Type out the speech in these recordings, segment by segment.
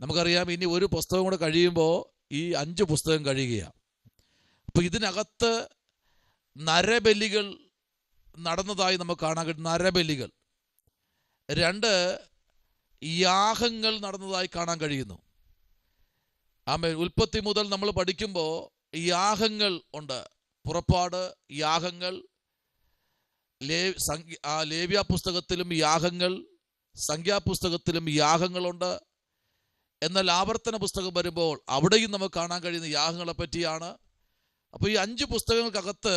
നമുക്കറിയാം ഇനി ഒരു പുസ്തകം കൂടെ കഴിയുമ്പോൾ ഈ 5 പുസ്തകം കഴിയുകയാണ്. അപ്പോൾ ഇതിനകത്ത് നരബലികൾ നടന്നതായി നമുക്ക് കാണാൻ കഴിയും. നരബലികൾ. 2 യാഗങ്ങൾ നടന്നതായി കാണാൻ കഴിയുന്നു. ആമേൻ. ഉൽപ്പത്തി മുതൽ നമ്മൾ പഠിക്കുമ്പോൾ യാഗങ്ങൾ ഉണ്ട്. പുറപ്പാട് യാഗങ്ങൾ, ലേവ്യ പുസ്തകത്തിലും യാഗങ്ങൾ, സംഖ്യാപുസ്തകത്തിലും യാഗങ്ങളുണ്ട്. എന്നാൽ ആവർത്തന പുസ്തകം വരുമ്പോൾ അവിടെയും നമുക്ക് കാണാൻ കഴിയുന്ന യാഗങ്ങളെ പറ്റിയാണ്. അപ്പോൾ ഈ 5 പുസ്തകങ്ങൾക്കകത്ത്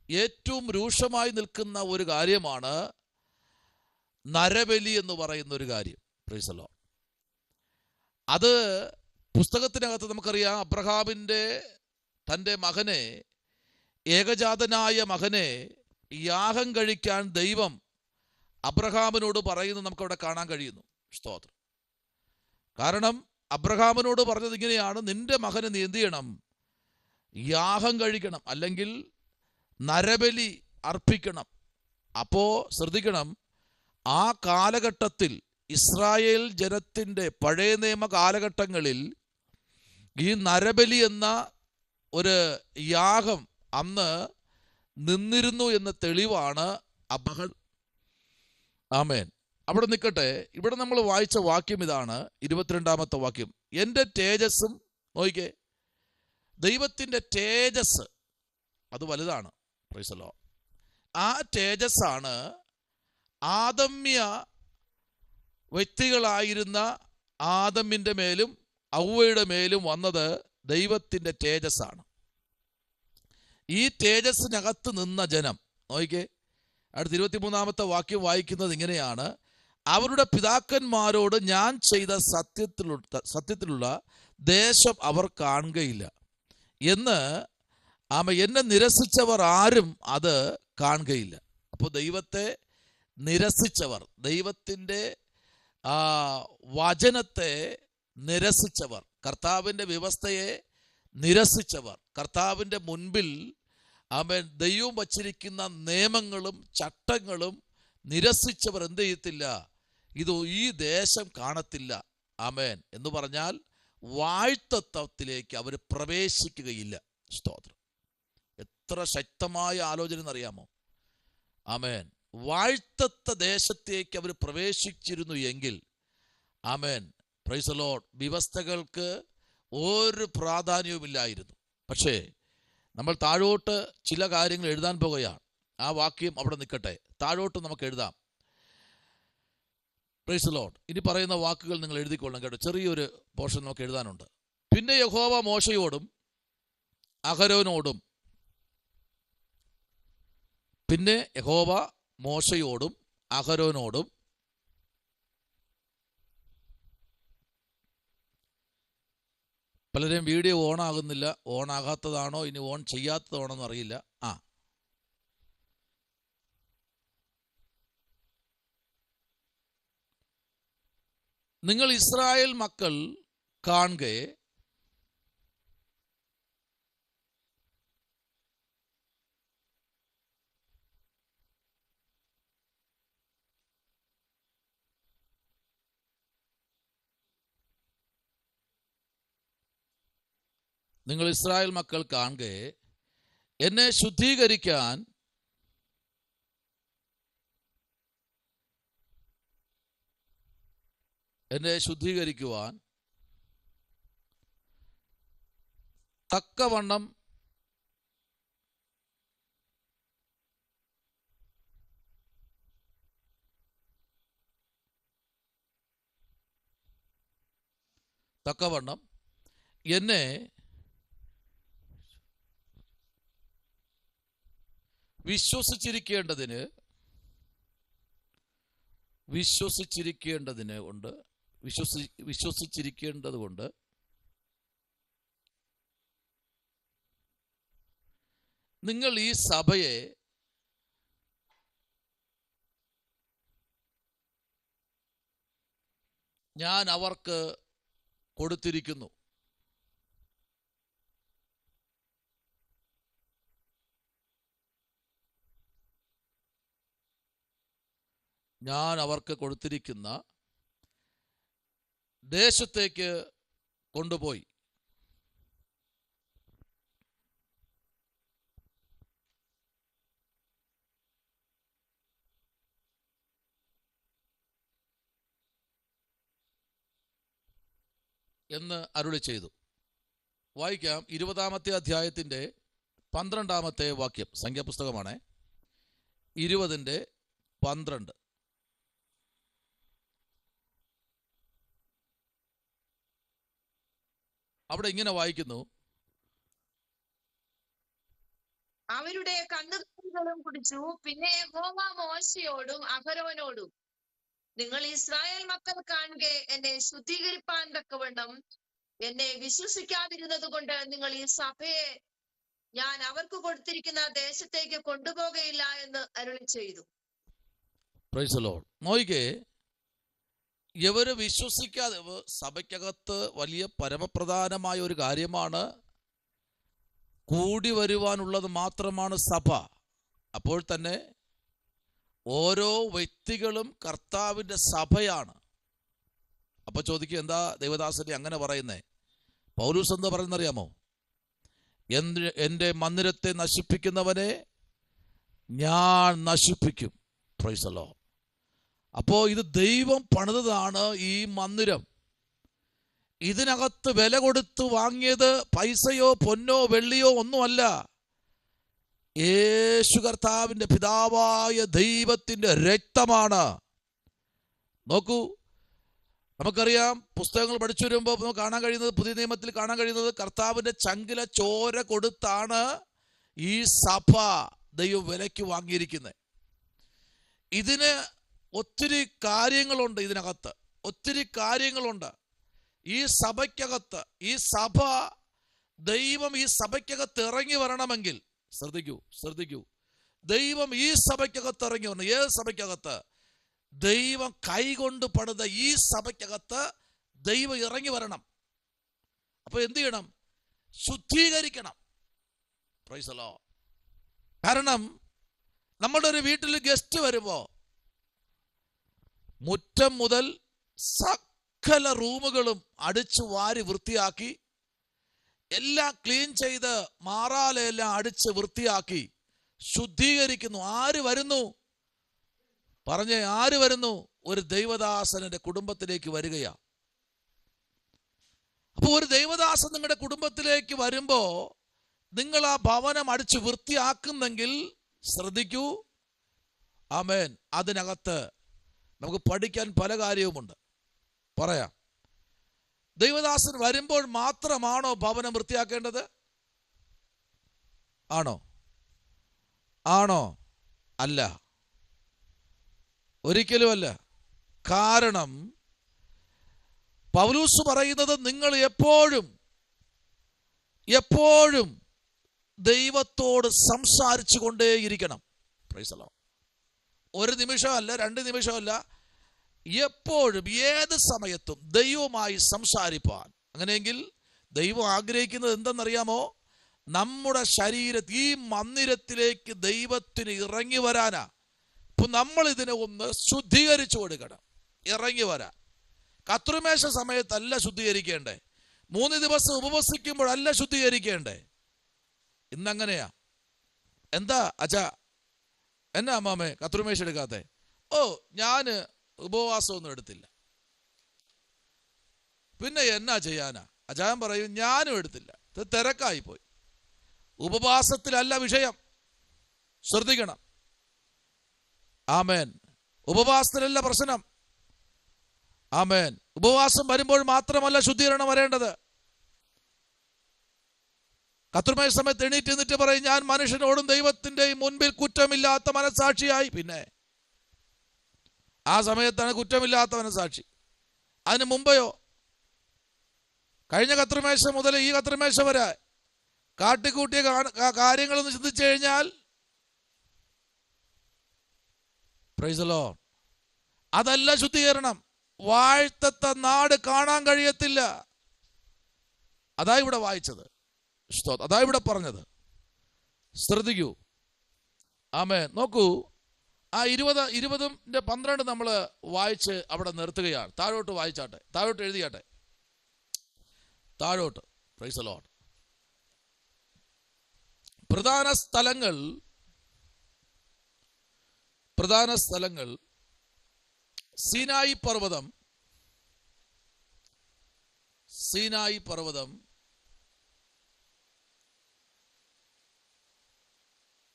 ഏറ്റവും രൂക്ഷമായി നിൽക്കുന്ന ഒരു കാര്യമാണ് നരബലി എന്ന് പറയുന്ന ഒരു കാര്യം. Price the Lord. അത് പുസ്തകത്തിനകത്ത് നമുക്കറിയാം, അബ്രഹാമിൻ്റെ തൻ്റെ മകനെ, ഏകജാതനായ മകനെ യാഗം കഴിക്കാൻ ദൈവം അബ്രഹാമിനോട് പറയുന്നത് നമുക്കവിടെ കാണാൻ കഴിയുന്നു. സ്തോത്രം. കാരണം അബ്രഹാമിനോട് പറഞ്ഞത് ഇങ്ങനെയാണ്: നിന്റെ മകന് നീ എന്ത് ചെയ്യണം? യാഗം കഴിക്കണം, അല്ലെങ്കിൽ നരബലി അർപ്പിക്കണം. അപ്പോൾ ശ്രദ്ധിക്കണം, ആ കാലഘട്ടത്തിൽ ഇസ്രായേൽ ജനത്തിൻ്റെ പഴയ നിയമ കാലഘട്ടങ്ങളിൽ ഈ നരബലി എന്ന ഒരു യാഗം അന്ന് നിന്നിരുന്നു എന്ന തെളിവാണ് ആമേൻ. അവിടെ നിൽക്കട്ടെ. ഇവിടെ നമ്മൾ വായിച്ച വാക്യം ഇതാണ്, 22-ാമത്തെ വാക്യം. എൻ്റെ തേജസ്സും, നോക്കിക്കേ, ദൈവത്തിൻ്റെ തേജസ് അത് വലുതാണ്. Price the Lord. ആ തേജസ്സാണ് ആദമ്യ വ്യക്തികളായിരുന്ന ആദമിൻ്റെ മേലും ഔവയുടെ മേലും വന്നത്. ദൈവത്തിൻ്റെ തേജസ്സാണ്. ഈ തേജസ്സിനകത്ത് നിന്ന ജനം, നോക്കിക്കേ, അടുത്ത 23-ാമത്തെ വാക്യം വായിക്കുന്നത് ഇങ്ങനെയാണ്: അവരുടെ പിതാക്കന്മാരോട് ഞാൻ ചെയ്ത സത്യത്തിലുള്ള ദേശം അവർ കാണുകയില്ല എന്ന് എന്നെ നിരസിച്ചവർ ആരും അത് കാണുകയില്ല. അപ്പോൾ ദൈവത്തെ നിരസിച്ചവർ, ദൈവത്തിൻ്റെ വചനത്തെ നിരസിച്ചവർ, കർത്താവിൻ്റെ വ്യവസ്ഥയെ നിരസിച്ചവർ, കർത്താവിൻ്റെ മുൻപിൽ ദൈവം വച്ചിരിക്കുന്ന നിയമങ്ങളും ചട്ടങ്ങളും നിരസിച്ചവർ എന്ത് ചെയ്യത്തില്ല? ഈ ദേശം കാണത്തില്ല. ആമേൻ. എന്ന് പറഞ്ഞാൽ വാഴ്ത്തത്വത്തിലേക്ക് അവർ പ്രവേശിക്കുകയില്ല. സ്തോത്രം. എത്ര ശക്തമായ ആലോചന എന്നറിയാമോ? ആമേൻ. വാഴ്ത്തത്ത ദേശത്തേക്ക് അവർ പ്രവേശിച്ചിരുന്നു എങ്കിൽ, ആമേൻ, പ്രൈസ് ദി ലോർഡ്, വ്യവസ്ഥകൾക്ക് ഒരു പ്രാധാന്യവുമില്ലായിരുന്നു. പക്ഷേ നമ്മൾ താഴോട്ട് ചില കാര്യങ്ങൾ എഴുതാൻ പോകുകയാണ്. ആ വാക്യം അവിടെ നിൽക്കട്ടെ, താഴോട്ട് നമുക്ക് എഴുതാം. Price the Lord. ഇനി പറയുന്ന വാക്കുകൾ നിങ്ങൾ എഴുതിക്കൊള്ളണം കേട്ടോ. ചെറിയൊരു പോർഷൻ നമുക്ക് എഴുതാനുണ്ട്. പിന്നെ യഹോവ മോശയോടും അഹരോനോടും പലരും വീഡിയോ ഓൺ ആകുന്നില്ല. ഓൺ ആകാത്തതാണോ ഇനി ഓൺ ചെയ്യാത്തതാണോ എന്നറിയില്ല. നിങ്ങൾ ഇസ്രായേൽ മക്കൾ കാണുക, നിങ്ങൾ ഇസ്രായേൽ മക്കൾ കാണുക, എന്നെ ശുദ്ധീകരിക്കുവാൻ തക്കവണ്ണം എന്നെ വിശ്വസിച്ചിരിക്കേണ്ടതിന് കൊണ്ട് നിങ്ങൾ ഈ സഭയെ ഞാൻ അവർക്ക് കൊടുത്തിരിക്കുന്നു. ഞാൻ അവർക്ക് കൊടുത്തിരിക്കുന്ന ദേശത്തേക്ക് കൊണ്ടുപോയി. എന്ന് അരുളി ചെയ്തു. വായിക്കാം 20-ാമത്തെ അധ്യായത്തിൻ്റെ 12-ാമത്തെ വാക്യം. സംഖ്യാപുസ്തകമാണ് 20:12. അവിടെ ഇങ്ങനെ വായിക്കുന്നു: അവരുടെ കന്നുകാലികളും കുടിച്ചു. പിന്നെ യഹോവ മോശയോടും അഹരോനോടും, നിങ്ങൾ ഇസ്രായേൽ മക്കൾ കാണുക എന്നെ ശുദ്ധീകരിപ്പാൻ തക്കവണ്ണം എന്നെ വിശ്വസിക്കാതിരുന്നത് കൊണ്ട് നിങ്ങൾ ഈ സഭയെ ഞാൻ അവർക്ക് കൊടുത്തിരിക്കുന്ന ദേശത്തേക്ക് കൊണ്ടുപോകയില്ല എന്ന് അരുളി ചെയ്തു. Price the Lord. നോയിക്കേ, ഇവര് വിശ്വസിക്കാതെ, സഭയ്ക്കകത്ത് വലിയ പരമപ്രധാനമായ ഒരു കാര്യമാണ്, കൂടി വരുവാനുള്ളത് മാത്രമാണ് സഭ. അപ്പോൾ തന്നെ ഓരോ വ്യക്തികളും കർത്താവിൻ്റെ സഭയാണ്. അപ്പൊ ചോദിക്കുക, എന്താ ദൈവദാസനെ അങ്ങനെ പറയുന്നേ? പൗലോസ് എന്താ പറയുന്നറിയാമോ? എൻ്റെ മന്ദിരത്തെ നശിപ്പിക്കുന്നവനെ ഞാൻ നശിപ്പിക്കും. Price the Lord. അപ്പോൾ ഇത് ദൈവം പണിതതാണ് ഈ മന്ദിരം. ഇതിനകത്ത് വില കൊടുത്ത് വാങ്ങിയത് പൈസയോ പൊന്നോ വെള്ളിയോ ഒന്നുമല്ല. യേശു കർത്താവിൻ്റെ പിതാവായ ദൈവത്തിൻ്റെ രക്തമാണ്. നോക്കൂ, നമുക്കറിയാം, പുസ്തകങ്ങൾ പഠിച്ചു വരുമ്പോൾ നമുക്ക് കാണാൻ കഴിയുന്നത്, പുതിയ നിയമത്തിൽ കാണാൻ കഴിയുന്നത്, കർത്താവിൻ്റെ ചങ്കില ചോര കൊടുത്താണ് ഈ സഭ ദൈവം വിലയ്ക്ക് വാങ്ങിയിരിക്കുന്നത്. ഇതിന് ഒത്തിരി കാര്യങ്ങളുണ്ട്, ഇതിനകത്ത് ഒത്തിരി കാര്യങ്ങളുണ്ട്. ഈ സഭയ്ക്കകത്ത്, ഈ സഭ, ദൈവം ഈ സഭയ്ക്കകത്ത് ഇറങ്ങി വരണമെങ്കിൽ, ശ്രദ്ധിക്കൂ, ദൈവം ഈ സഭയ്ക്കകത്ത് ഇറങ്ങി വരണം. ഏത് സഭയ്ക്കകത്ത്? ദൈവം കൈകൊണ്ട് പണിത ഈ സഭയ്ക്കകത്ത് ദൈവം ഇറങ്ങി വരണം. അപ്പൊ എന്ത് ചെയ്യണം? ശുദ്ധീകരിക്കണം. Praise the lord. കാരണം നമ്മുടെ ഒരു വീട്ടിൽ ഗസ്റ്റ് വരുമ്പോ മുറ്റം മുതൽ സകല റൂമുകളും അടിച്ചു വാരി വൃത്തിയാക്കി, എല്ലാം ക്ലീൻ ചെയ്ത് മാറാലെല്ലാം അടിച്ച് വൃത്തിയാക്കി ശുദ്ധീകരിക്കുന്നു. ആര് വരുന്നു? പറഞ്ഞേ, ആര് വരുന്നു? ഒരു ദൈവദാസന്റെ കുടുംബത്തിലേക്ക് വരികയാ. അപ്പൊ ഒരു ദൈവദാസൻ നിങ്ങളുടെ കുടുംബത്തിലേക്ക് വരുമ്പോ നിങ്ങൾ ആ ഭവനം അടിച്ച് വൃത്തിയാക്കുന്നെങ്കിൽ ശ്രദ്ധിക്കൂ, ആമേൻ, അതിനകത്ത് നമുക്ക് പഠിക്കാൻ പല കാര്യവുമുണ്ട്. പറയാം, ദൈവദാസൻ വരുമ്പോൾ മാത്രമാണോ ഭവനം വൃത്തിയാക്കേണ്ടത്? ആണോ? അല്ല, ഒരിക്കലുമല്ല. കാരണം പൗലോസ് പറയുന്നത്, നിങ്ങൾ എപ്പോഴും ദൈവത്തോട് സംസാരിച്ചു കൊണ്ടേയിരിക്കണം. Price the Lord. ഒരു നിമിഷമല്ല, 2 നിമിഷമല്ല, എപ്പോഴും ഏത് സമയത്തും ദൈവവുമായി സംസാരിപ്പാൻ. അങ്ങനെയെങ്കിൽ ദൈവം ആഗ്രഹിക്കുന്നത് എന്തെന്നറിയാമോ? നമ്മുടെ ഈ മന്ദിരത്തിലേക്ക് ദൈവത്തിന് ഇറങ്ങി വരാനാ. ഇപ്പൊ നമ്മൾ ഇതിനെ ഒന്ന് ശുദ്ധീകരിച്ചു കൊടുക്കണം, ഇറങ്ങി വരാൻ. കത്രുമേശ സമയത്തല്ല ശുദ്ധീകരിക്കേണ്ടേ, 3 ദിവസം ഉപവസിക്കുമ്പോഴല്ല ശുദ്ധീകരിക്കേണ്ടേ. ഇന്നങ്ങനെയാ. എന്താ അച്ഛാ, എന്നാ അമ്മാമേ കത്രുമേശ എടുക്കാത്തെ? ഓ, ഞാന് ഉപവാസമൊന്നും എടുത്തില്ല. പിന്നെ എന്നാ ചെയ്യാനാ? അച്ഛൻ പറയും, ഞാനും എടുത്തില്ല, ഇത് തിരക്കായി പോയി. ഉപവാസത്തിലല്ല വിഷയം, ശ്രദ്ധിക്കണം. ആമേൻ. ഉപവാസത്തിലല്ല പ്രശ്നം. ആമേൻ. ഉപവാസം വരുമ്പോൾ മാത്രമല്ല ശുദ്ധീകരണം വരേണ്ടത്. കത്രുമേശ സമയത്ത് എണീറ്റ് പറയും, ഞാൻ മനുഷ്യനോടും ദൈവത്തിന്റെയും മുൻപിൽ കുറ്റമില്ലാത്ത മനസാക്ഷിയായി. പിന്നെ ആ സമയത്താണ് കുറ്റമില്ലാത്ത മനസാക്ഷി. അതിന് മുമ്പയോ, കഴിഞ്ഞ കത്രുമേശ മുതൽ ഈ കത്രുമേശ വരെ കാട്ടിക്കൂട്ടിയ കാര്യങ്ങളൊന്ന് ചിന്തിച്ചു കഴിഞ്ഞാൽ, പ്രൈസ് ദി ലോർഡ്, അതല്ല ശുദ്ധീകരണം. വാഴ്ത്തത്ത നാട് കാണാൻ കഴിയത്തില്ല. അതാ ഇവിടെ വായിച്ചത്, അതാ ഇവിടെ പറഞ്ഞത്. ശ്രദ്ധിക്കൂ. ആമേൻ. നോക്കൂ, ആ 20:12 നമ്മൾ വായിച്ച് അവിടെ നിർത്തുകയാണ്. താഴോട്ട് വായിച്ചാട്ടെ, താഴോട്ട് എഴുതിയാട്ടെ, താഴോട്ട്. Price the Lord. പ്രധാന സ്ഥലങ്ങൾ സീനായി പർവ്വതം,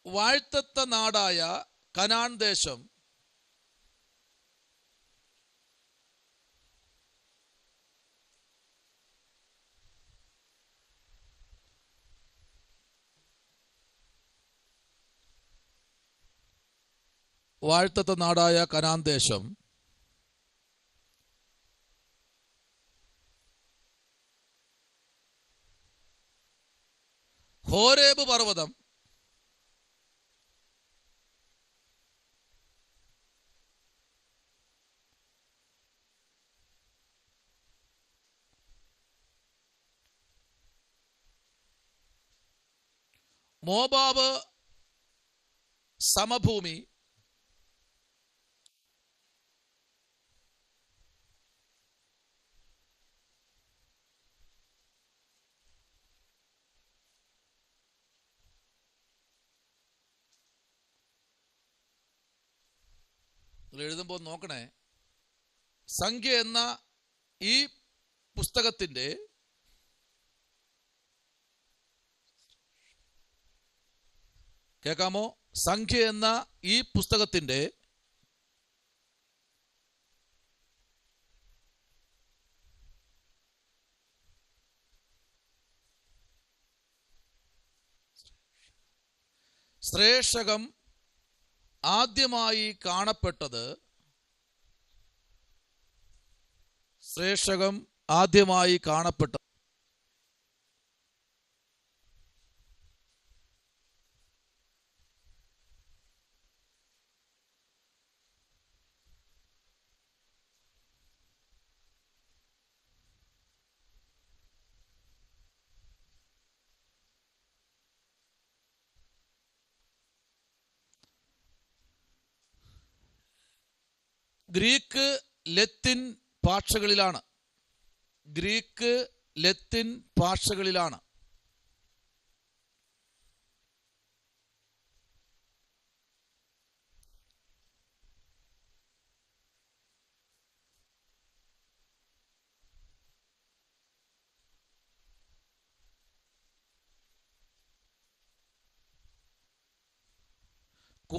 വാഴ്ത്തത്ത നാടായ കനാൻ ദേശം, വാഴ്ത്തത്ത നാടായ കനാൻ ദേശം, ഹോരേബ് പർവ്വതം, മോബാബ് സമഭൂമി, എഴുതുമ്പോൾ നോക്കണേ. സംഖ്യ എന്ന ഈ പുസ്തകത്തിന്റെ കേൾക്കാമോ? സംഖ്യ എന്ന ഈ പുസ്തകത്തിന്റെ ശ്രേഷകം ആദ്യമായി കാണപ്പെട്ടത് ഗ്രീക്ക് ലത്തിൻ ഭാഷകളിലാണ്.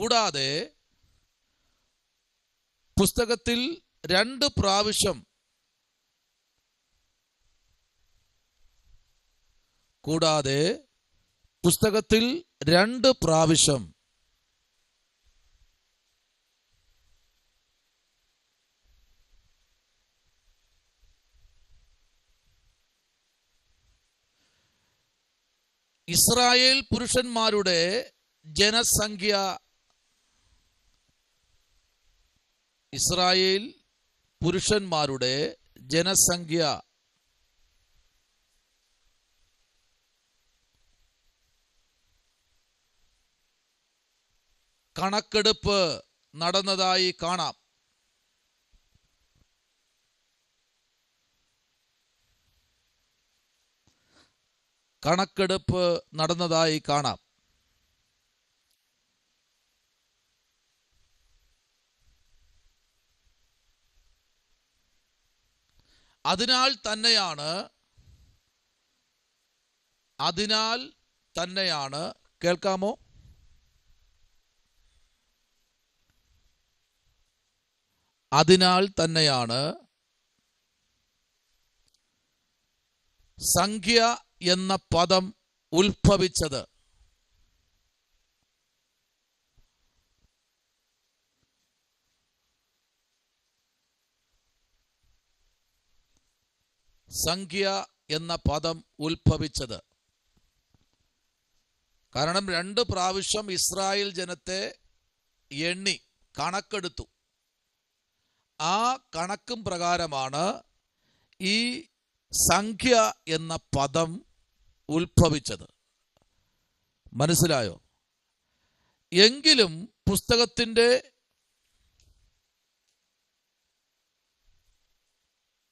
കൂടാതെ പുസ്തകത്തിൽ 2 പ്രാവശ്യം ഇസ്രായേൽ പുരുഷന്മാരുടെ ജനസംഖ്യ കണക്കെടുപ്പ് നടന്നതായി കാണാം. അതിനാൽ തന്നെയാണ് കേൾക്കാമോ? അതിനാൽ തന്നെയാണ് സംഖ്യ എന്ന പദം ഉത്ഭവിച്ചത്. കാരണം 2 പ്രാവശ്യം ഇസ്രായേൽ ജനത്തെ എണ്ണി കണക്കെടുത്തു. ആ കണക്കും പ്രകാരമാണ് ഈ സംഖ്യ എന്ന പദം ഉത്ഭവിച്ചത്. മനസ്സിലായോ? എങ്കിലും പുസ്തകത്തിന്റെ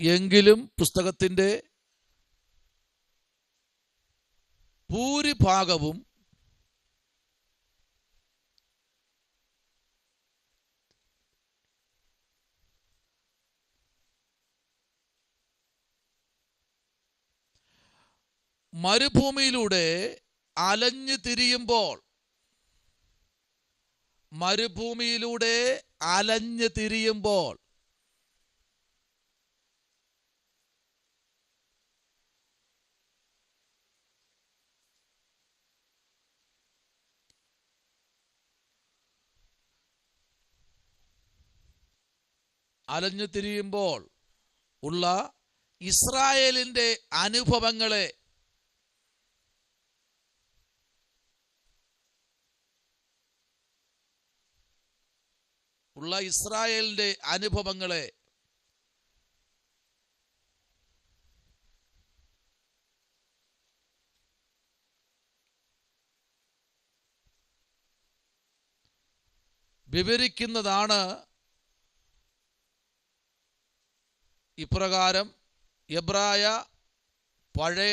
എങ്കിലും പുസ്തകത്തിൻ്റെ ഭൂരിഭാഗവും മരുഭൂമിയിലൂടെ അലഞ്ഞു തിരിയുമ്പോൾ ഉള്ള ഇസ്രായേലിന്റെ അനുഭവങ്ങളെ വിവരിക്കുന്നതാണ് ഇപ്രകാരം എബ്രായ പഴയ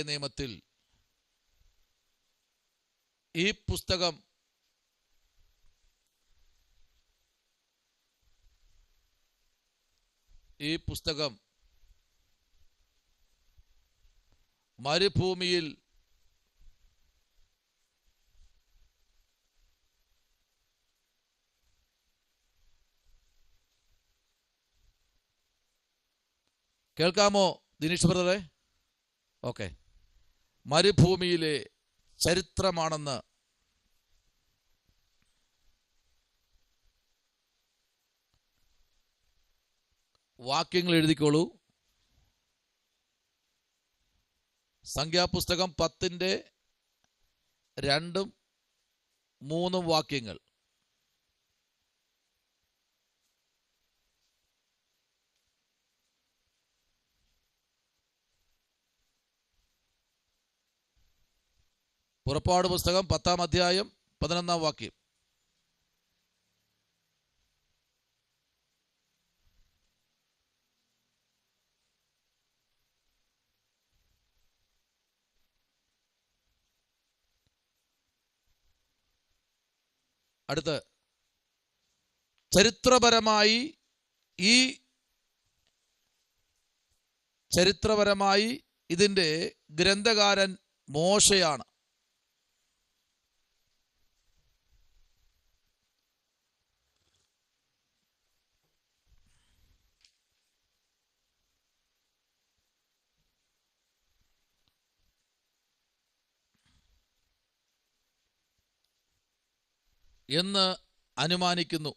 നിയമത്തിൽ ഈ പുസ്തകം മരുഭൂമിയിൽ കേൾക്കാമോ ദിനേശ് ബ്രദറെ? ഓക്കെ. മരുഭൂമിയിലെ ചരിത്രമാണെന്ന് വാക്യങ്ങൾ എഴുതിക്കോളൂ. സംഖ്യാപുസ്തകം 10:2-3 വാക്യങ്ങൾ. പുറപ്പാട് പുസ്തകം 10-ാം അധ്യായം 11-ാം വാക്യം. അടുത്ത് ചരിത്രപരമായി ഇതിൻ്റെ ഗ്രന്ഥകാരൻ മോശയാണ്. എന്ന് അനുമാനിക്കുന്നു.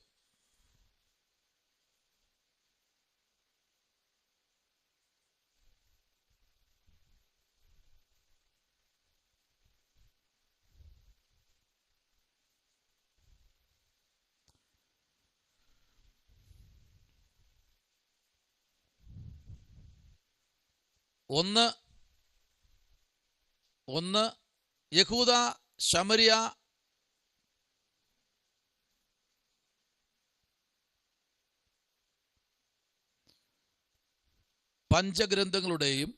ഒന്ന് യഹൂദ ശമരിയ പഞ്ചഗ്രന്ഥങ്ങളുടെയും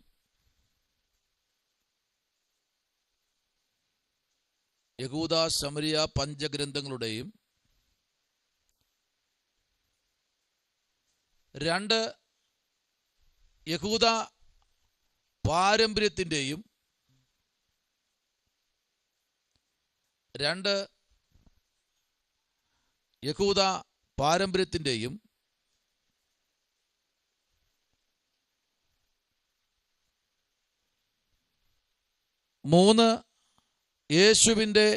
യഹൂദ ശമരിയ പഞ്ചഗ്രന്ഥങ്ങളുടെയും 2 യഹൂദ പാരമ്പര്യത്തിൻ്റെയും 3 യേശുവിൻ്റെ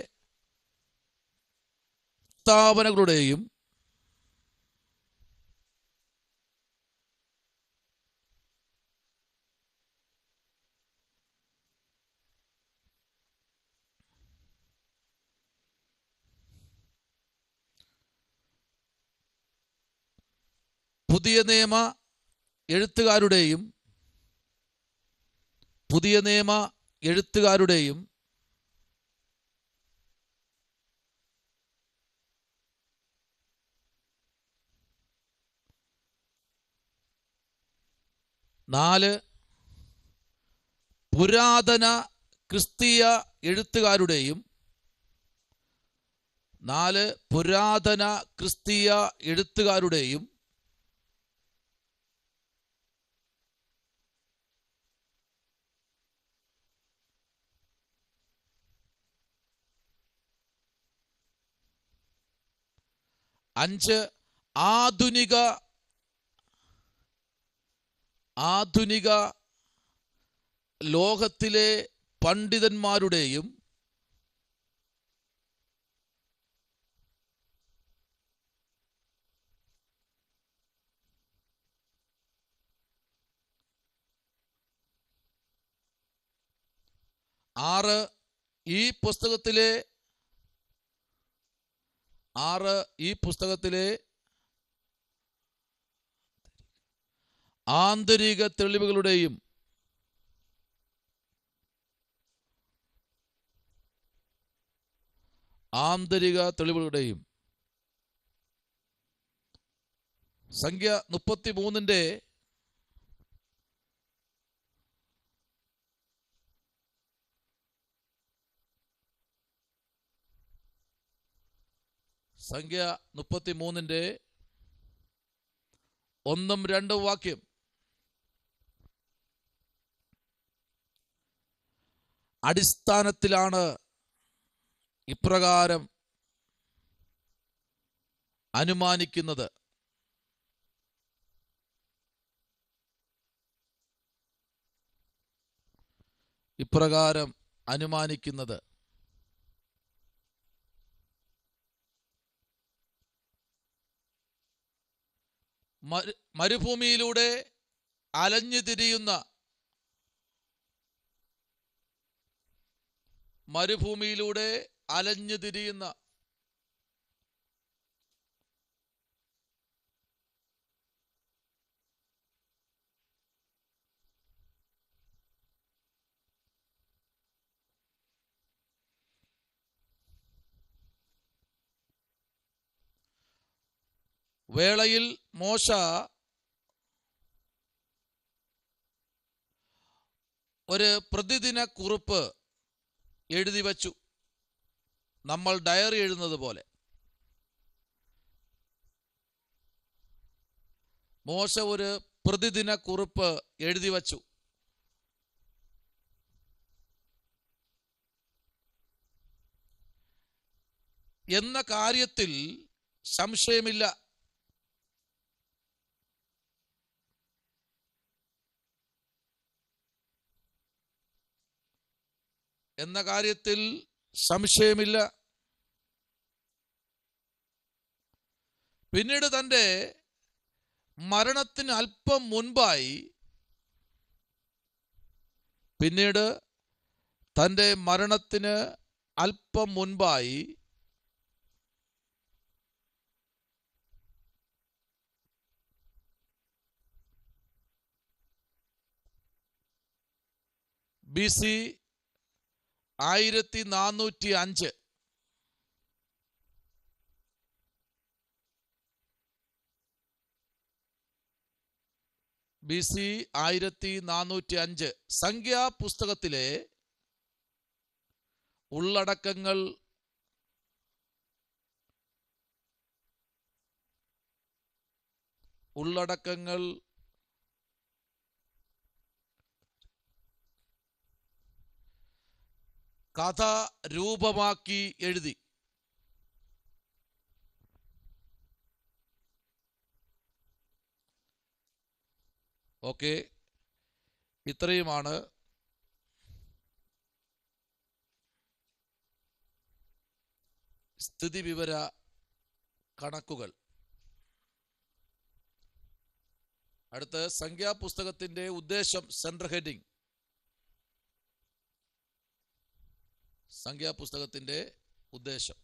സ്ഥാപനങ്ങളുടെയും പുതിയ നിയമ എഴുത്തുകാരുടെയും 4 പുരാതന ക്രിസ്തീയ എഴുത്തുകാരുടെയും 5 ആധുനിക ലോകത്തിലെ പണ്ഡിതന്മാരുടെയും 6 ഈ പുസ്തകത്തിലെ ആന്തരിക തെളിവുകളുടെയും സംഖ്യ 33 സംഖ്യ 33 1 2 വാക്യം. അടിസ്ഥാനത്തിലാണ് ഇപ്രകാരം അനുമാനിക്കുന്നത്. മരുഭൂമിയിലൂടെ അലഞ്ഞു തിരിയുന്ന വേളയിൽ മോശ ഒരു പ്രതിദിന കുറിപ്പ് എഴുതി വച്ചു. നമ്മൾ ഡയറി എഴുതുന്നത് പോലെ മോശ ഒരു പ്രതിദിന കുറിപ്പ് എഴുതി വച്ചു. എന്ന കാര്യത്തിൽ സംശയമില്ല. പിന്നീട് തൻ്റെ മരണത്തിന് അല്പം മുൻപായി BC 1405 BC 1405 സംഖ്യാപുസ്തകത്തിലെ ഉള്ളടക്കങ്ങൾ കഥ രൂപമാക്കി എഴുതി. ഓക്കെ, ഇത്രയുമാണ് സ്ഥിതിവിവര കണക്കുകൾ. അടുത്ത് സംഖ്യാപുസ്തകത്തിന്റെ ഉദ്ദേശം, സെൻട്രൽ ഹെഡിങ്. സംഖ്യാപുസ്തകത്തിന്റെ ഉദ്ദേശം.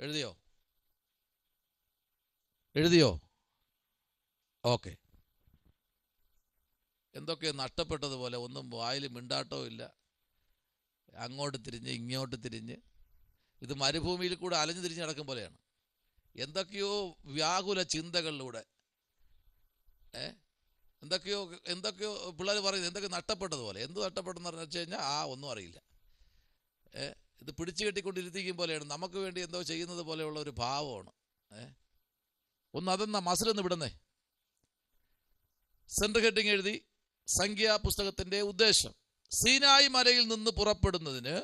എഴുതിയോ? എഴുതിയോ? ഓക്കെ. എന്തൊക്കെയോ നഷ്ടപ്പെട്ടതുപോലെ, ഒന്നും വായിൽ മിണ്ടാട്ടോ ഇല്ല, അങ്ങോട്ട് തിരിഞ്ഞ് ഇങ്ങോട്ട് തിരിഞ്ഞ്. ഇത് മരുഭൂമിയിൽ കൂടെ അലഞ്ഞു തിരിഞ്ഞ് നടക്കും പോലെയാണ്. എന്തൊക്കെയോ വ്യാകുല ചിന്തകളിലൂടെ എന്തൊക്കെയോ പിള്ളേർ പറയുന്നത്, എന്തൊക്കെ നഷ്ടപ്പെട്ടതുപോലെ. എന്ത് നഷ്ടപ്പെട്ടെന്ന് പറഞ്ഞു വെച്ച് കഴിഞ്ഞാൽ ഒന്നും അറിയില്ല. ഇത് പിടിച്ചു കെട്ടിക്കൊണ്ടിരുത്തിക്കും പോലെയാണ്, നമുക്ക് വേണ്ടി എന്തോ ചെയ്യുന്നത് പോലെയുള്ള ഒരു ഭാവമാണ്. അതെന്നാ മസിലൊന്ന് വിടുന്നേ. സെൻട്രൽ ഹെഡിങ് എഴുതി, സംഖ്യാപുസ്തകത്തിന്റെ ഉദ്ദേശം. സീനായി മലയിൽ നിന്ന് പുറപ്പെടുന്നതിന്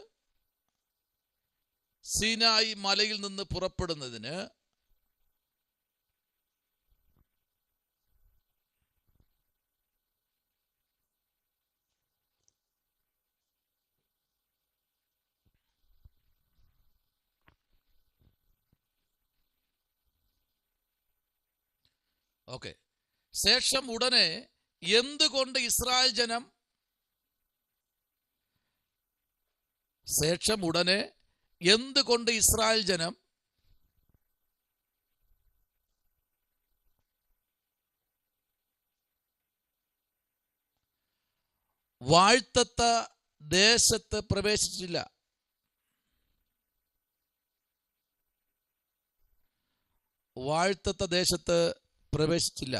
ഓക്കെ. ശേഷം ഉടനെ എന്തുകൊണ്ട് ഇസ്രായേൽ ജനം വാഴ്ത്തത്ത ദേശത്ത് പ്രവേശിച്ചില്ല? വാഴ്ത്തത്ത ദേശത്ത് പ്രവേശിച്ചില്ല.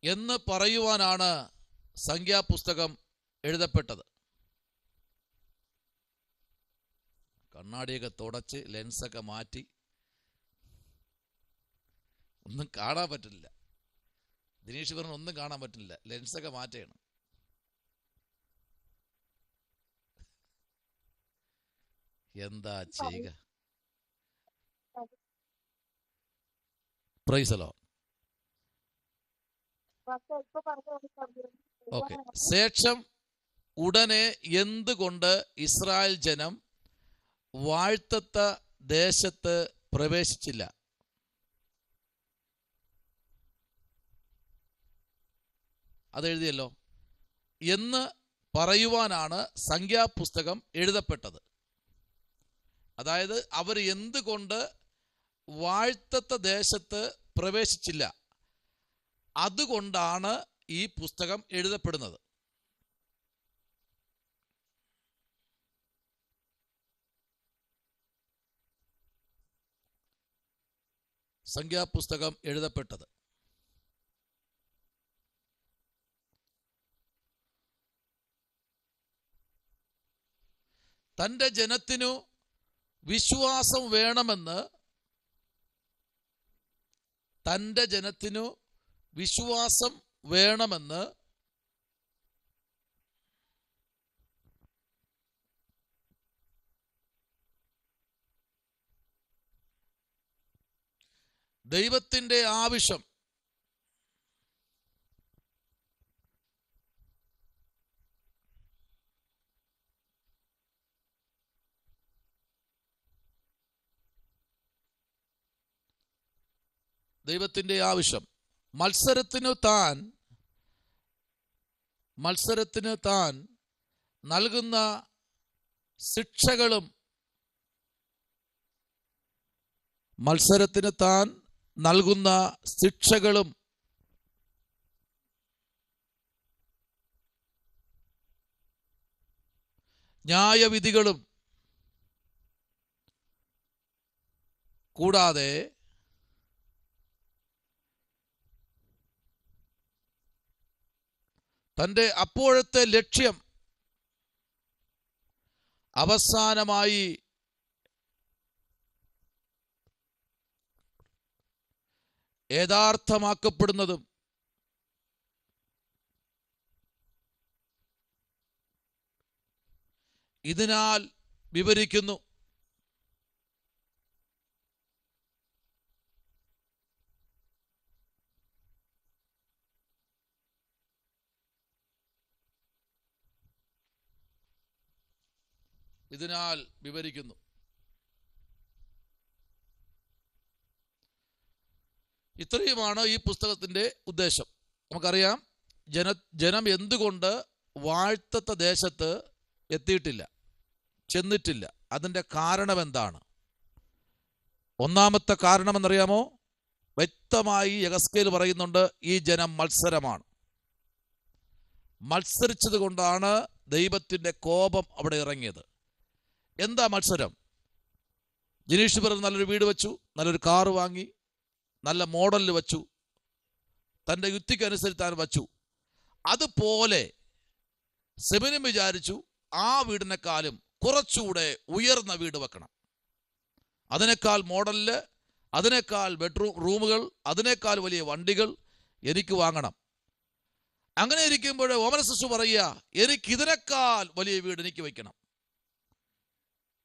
എന്ന് പറയുവാനാണ് സംഖ്യാപുസ്തകം എഴുതപ്പെട്ടത്. കണ്ണാടിയൊക്കെ തുടച്ച് ലെൻസൊക്കെ മാറ്റി, ഒന്നും കാണാൻ പറ്റില്ല. ദിനേഷ് പറഞ്ഞ ഒന്നും കാണാൻ പറ്റില്ല, ലെൻസൊക്കെ മാറ്റണം. എന്താ ചെയ്യുക? Price the Lord. ഓക്കെ. ശേഷം ഉടനെ എന്തുകൊണ്ട് ഇസ്രായേൽ ജനം വാഴ്ത്തത്ത ദേശത്ത് പ്രവേശിച്ചില്ല? അതെഴുതിയല്ലോ. എന്ന് പറയുവാനാണ് സംഖ്യാപുസ്തകം എഴുതപ്പെട്ടത്. അതായത് അവർ എന്തുകൊണ്ട് വാഴ്ത്തത്ത ദേശത്ത് പ്രവേശിച്ചില്ല, അതുകൊണ്ടാണ് ഈ പുസ്തകം എഴുതപ്പെടുന്നത്. സംഖ്യാപുസ്തകം എഴുതപ്പെട്ടത് തൻ്റെ ജനത്തിനു വിശ്വാസം വേണമെന്ന് ദൈവത്തിൻ്റെ ആവശ്യം മത്സരത്തിന് താൻ നൽകുന്ന ശിക്ഷകളും ന്യായവിധികളും കൂടാതെ തൻ്റെ അപ്പോഴത്തെ ലക്ഷ്യം അവസാനമായി യഥാർത്ഥമാക്കപ്പെടുന്നതും ഇതിനാൽ വിവരിക്കുന്നു. ഇത്രയുമാണ് ഈ പുസ്തകത്തിൻ്റെ ഉദ്ദേശം. നമുക്കറിയാം ജനം എന്തുകൊണ്ട് വാഴ്ത്തത്ത ദേശത്ത് എത്തിയിട്ടില്ല, ചെന്നിട്ടില്ല. അതിൻ്റെ കാരണം എന്താണ്? ഒന്നാമത്തെ കാരണം എന്നറിയാമോ? വ്യക്തമായി യെഹെസ്കേൽ പറയുന്നുണ്ട്, ഈ ജനം മത്സരമാണ്. മത്സരിച്ചത് കൊണ്ടാണ് ദൈവത്തിൻ്റെ കോപം അവിടെ ഇറങ്ങിയത്. എന്താ മത്സരം? ജിനീഷ് ബ്രദർ നല്ലൊരു വീട് വെച്ചു, നല്ലൊരു കാറ് വാങ്ങി, നല്ല മോഡലിൽ വെച്ചു, തൻ്റെ യുക്തിക്കനുസരിച്ച് താൻ വച്ചു. അതുപോലെ സെമിനും വിചാരിച്ചു ആ വീടിനേക്കാളും കുറച്ചുകൂടെ ഉയർന്ന വീട് വെക്കണം, അതിനേക്കാൾ മോഡലില്, അതിനേക്കാൾ ബെഡ്റൂം റൂമുകൾ, അതിനേക്കാൾ വലിയ വണ്ടികൾ എനിക്ക് വാങ്ങണം. അങ്ങനെ ഇരിക്കുമ്പോൾ ഓമന ശിശു പറയുക, എനിക്ക് ഇതിനേക്കാൾ വലിയ വീട് എനിക്ക് വയ്ക്കണം.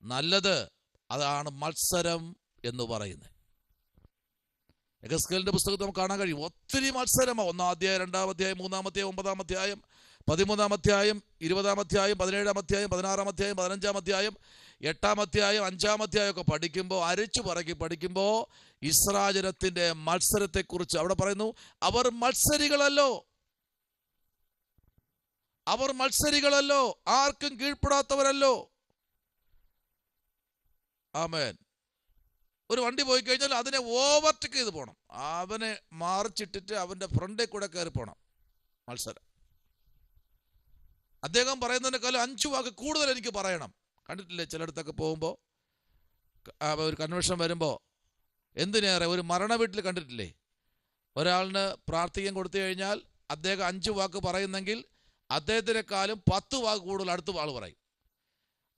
നല്ലത് അതാണ് മത്സരം എന്ന് പറയുന്നത്. യെഹെസ്കേലിന്റെ പുസ്തകത്തിൽ നമുക്ക് കാണാൻ കഴിയും, ഒത്തിരി മത്സരമാണ്. 1-ാം അധ്യായം, 2-ാം അധ്യായം, 3-ാം അധ്യായം, 9-ാം അധ്യായം, 13-ാം അധ്യായം, 20-ാം അധ്യായം, 17-ാം അധ്യായം, 16-ാം അധ്യായം, 15-ാം അധ്യായം, 8-ാം അധ്യായം, 5-ാം അധ്യായം ഒക്കെ പഠിക്കുമ്പോൾ, അരച്ചു പറക്കി പഠിക്കുമ്പോൾ ഇസ്രായേൽ ജനത്തിന്റെ മത്സരത്തെക്കുറിച്ച് അവിടെ പറയുന്നു. അവർ മത്സരികളല്ലോ, അവർ മത്സരികളല്ലോ, ആർക്കും കീഴ്പ്പെടാത്തവരല്ലോ. ആമേൻ. ഒരു വണ്ടി പോയി കഴിഞ്ഞാൽ അതിനെ ഓവർടേക്ക് ചെയ്ത് പോകണം, അവനെ മറിച്ചിട്ടിട്ട് അവന്റെ ഫ്രണ്ടിൽ കൂടെ കയറി പോകണം. മത്സരം. അദ്ദേഹം പറയുന്നതിനേക്കാളും 5 വാക്ക് കൂടുതൽ എനിക്ക് പറയണം. കണ്ടിട്ടില്ലേ ചിലയിടത്തൊക്കെ പോകുമ്പോൾ, ഒരു കൺവെൻഷൻ വരുമ്പോൾ, എന്തിനേറെ ഒരു മരണ വീട്ടിൽ കണ്ടിട്ടില്ലേ, ഒരാളിന് പ്രാർത്ഥിക്കാൻ കൊടുത്തു കഴിഞ്ഞാൽ അദ്ദേഹം 5 വാക്ക് പറയുന്നെങ്കിൽ അദ്ദേഹത്തിനേക്കാളും 10 വാക്ക് കൂടുതൽ അടുത്ത ആൾ പറയും.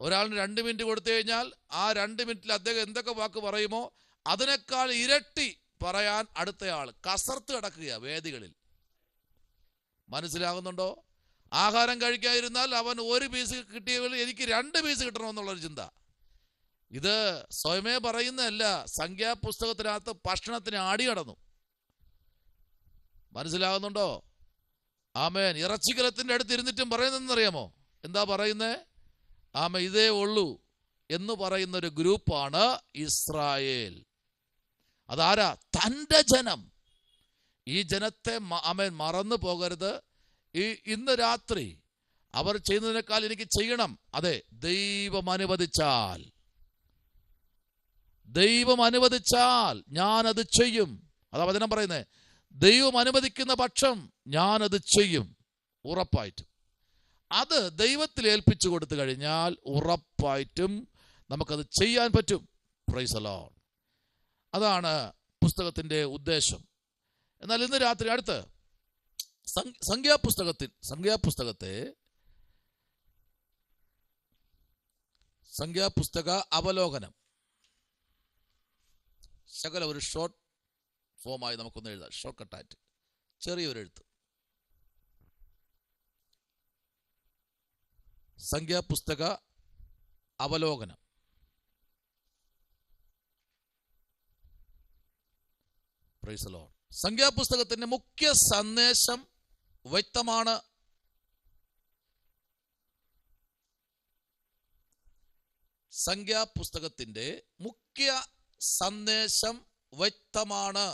ഒരാളിന് 2 മിനിറ്റ് കൊടുത്തു കഴിഞ്ഞാൽ ആ 2 മിനിറ്റിൽ അദ്ദേഹം എന്തൊക്കെ വാക്ക് പറയുമോ അതിനേക്കാൾ ഇരട്ടി പറയാൻ അടുത്തയാൾ കസർത്ത് കിടക്കുക വേദികളിൽ. മനസ്സിലാകുന്നുണ്ടോ? ആഹാരം കഴിക്കാതിരുന്നാൽ അവൻ 1 പീസ് കിട്ടിയെങ്കിൽ എനിക്ക് 2 പീസ് കിട്ടണമെന്നുള്ളൊരു ചിന്ത. ഇത് സ്വയമേ പറയുന്നതല്ല, സംഖ്യാപുസ്തകത്തിനകത്ത് ഭക്ഷണത്തിന് ആടി കടന്നു. മനസ്സിലാകുന്നുണ്ടോ? ആമേൻ. ഇറച്ചിക്കലത്തിന്റെ അടുത്ത് ഇരുന്നിട്ടും പറയുന്നതെന്നറിയാമോ? എന്താ പറയുന്നേ? ആമ ഇതേ ഉള്ളൂ എന്ന് പറയുന്ന ഒരു ഗ്രൂപ്പാണ് ഇസ്രായേൽ. അതാരാ? തൻ്റെ ജനം. ഈ ജനത്തെ ആമേൻ മറന്നു പോകരുത്. ഇന്ന് രാത്രി അവർ ചെയ്യുന്നതിനേക്കാൾ എനിക്ക് ചെയ്യണം. അതെ, ദൈവം അനുവദിച്ചാൽ, ദൈവം അനുവദിച്ചാൽ ഞാനത് ചെയ്യും. അതാ വചനം പറയുന്നത്, ദൈവം അനുവദിക്കുന്ന പക്ഷം ഞാനത് ചെയ്യും ഉറപ്പായിട്ടും. അത് ദൈവത്തിൽ ഏൽപ്പിച്ചു കൊടുത്തു കഴിഞ്ഞാൽ ഉറപ്പായിട്ടും നമുക്കത് ചെയ്യാൻ പറ്റും. Price the Lord. അതാണ് പുസ്തകത്തിന്റെ ഉദ്ദേശം. എന്നാൽ ഇന്ന് രാത്രി അടുത്ത് സംഖ്യാപുസ്തക അവലോകനം ശകലം ഒരു ഷോർട്ട് ഫോമായി നമുക്കൊന്ന് എഴുതാം. ഷോർട്ട് കട്ടായിട്ട് ചെറിയൊരു എഴുത്ത്. സംഖ്യാപുസ്തക അവലോകനം. Price the Lord. സംഖ്യാപുസ്തകത്തിന്റെ മുഖ്യ സന്ദേശം വ്യക്തമാണ്. സംഖ്യാപുസ്തകത്തിന്റെ മുഖ്യ സന്ദേശം വ്യക്തമാണ്.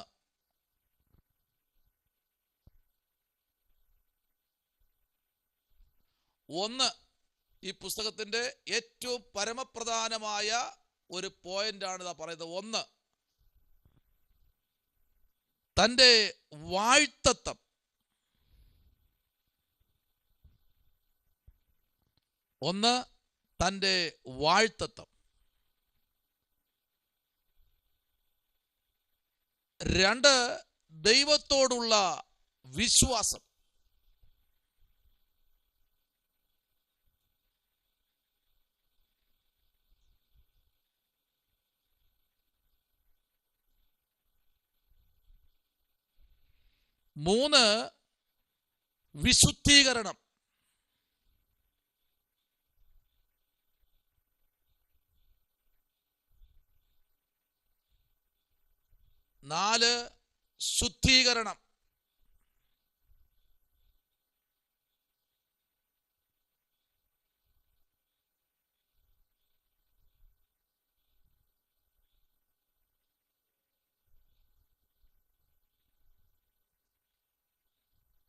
ഒന്ന്, ഈ പുസ്തകത്തിന്റെ ഏറ്റവും പരമപ്രധാനമായ ഒരു പോയിന്റാണ് ഇതാ പറയുന്നത്. ഒന്ന്, തൻ്റെ വാഴ്ത്തത്വം. ഒന്ന്, തൻ്റെ വാഴ്ത്തത്വം. 2, ദൈവത്തോടുള്ള വിശ്വാസം. 3, വിശുദ്ധീകരണം. 4, ശുദ്ധീകരണം. 5,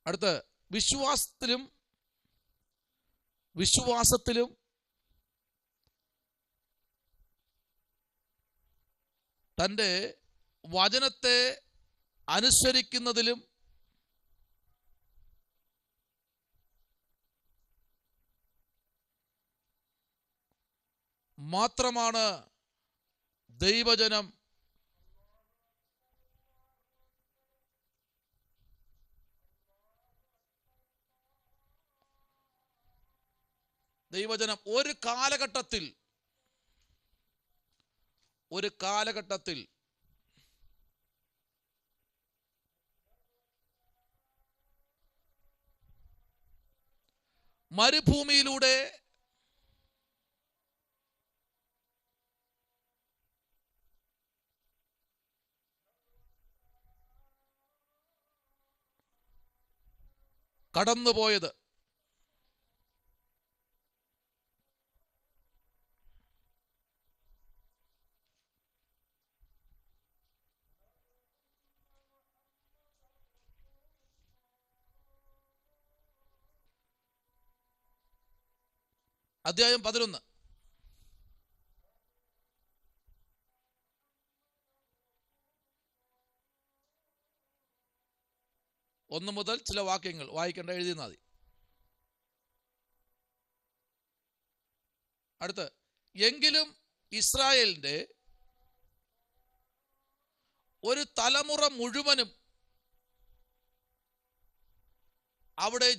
അടുത്ത് വിശ്വാസത്തിലും തൻ്റെ വചനത്തെ അനുസരിക്കുന്നതിലും മാത്രമാണ് ദൈവജനം ഒരു കാലഘട്ടത്തിൽ മരുഭൂമിയിലൂടെ കടന്നുപോയത്. അധ്യായം 11 1 മുതൽ ചില വാക്യങ്ങൾ വായിക്കേണ്ട എഴുതിയാൽ മതി. അടുത്ത്, എങ്കിലും ഇസ്രായേലിന്റെ ഒരു തലമുറ മുഴുവനും അവിടെ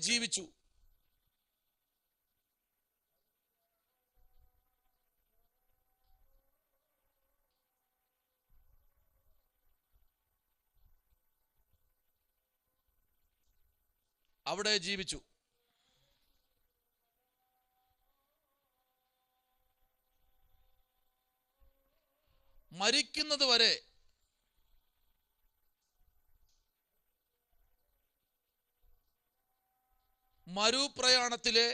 ജീവിച്ചു. മരിക്കുന്നത് വരെ മരുപ്രയാണത്തിലെ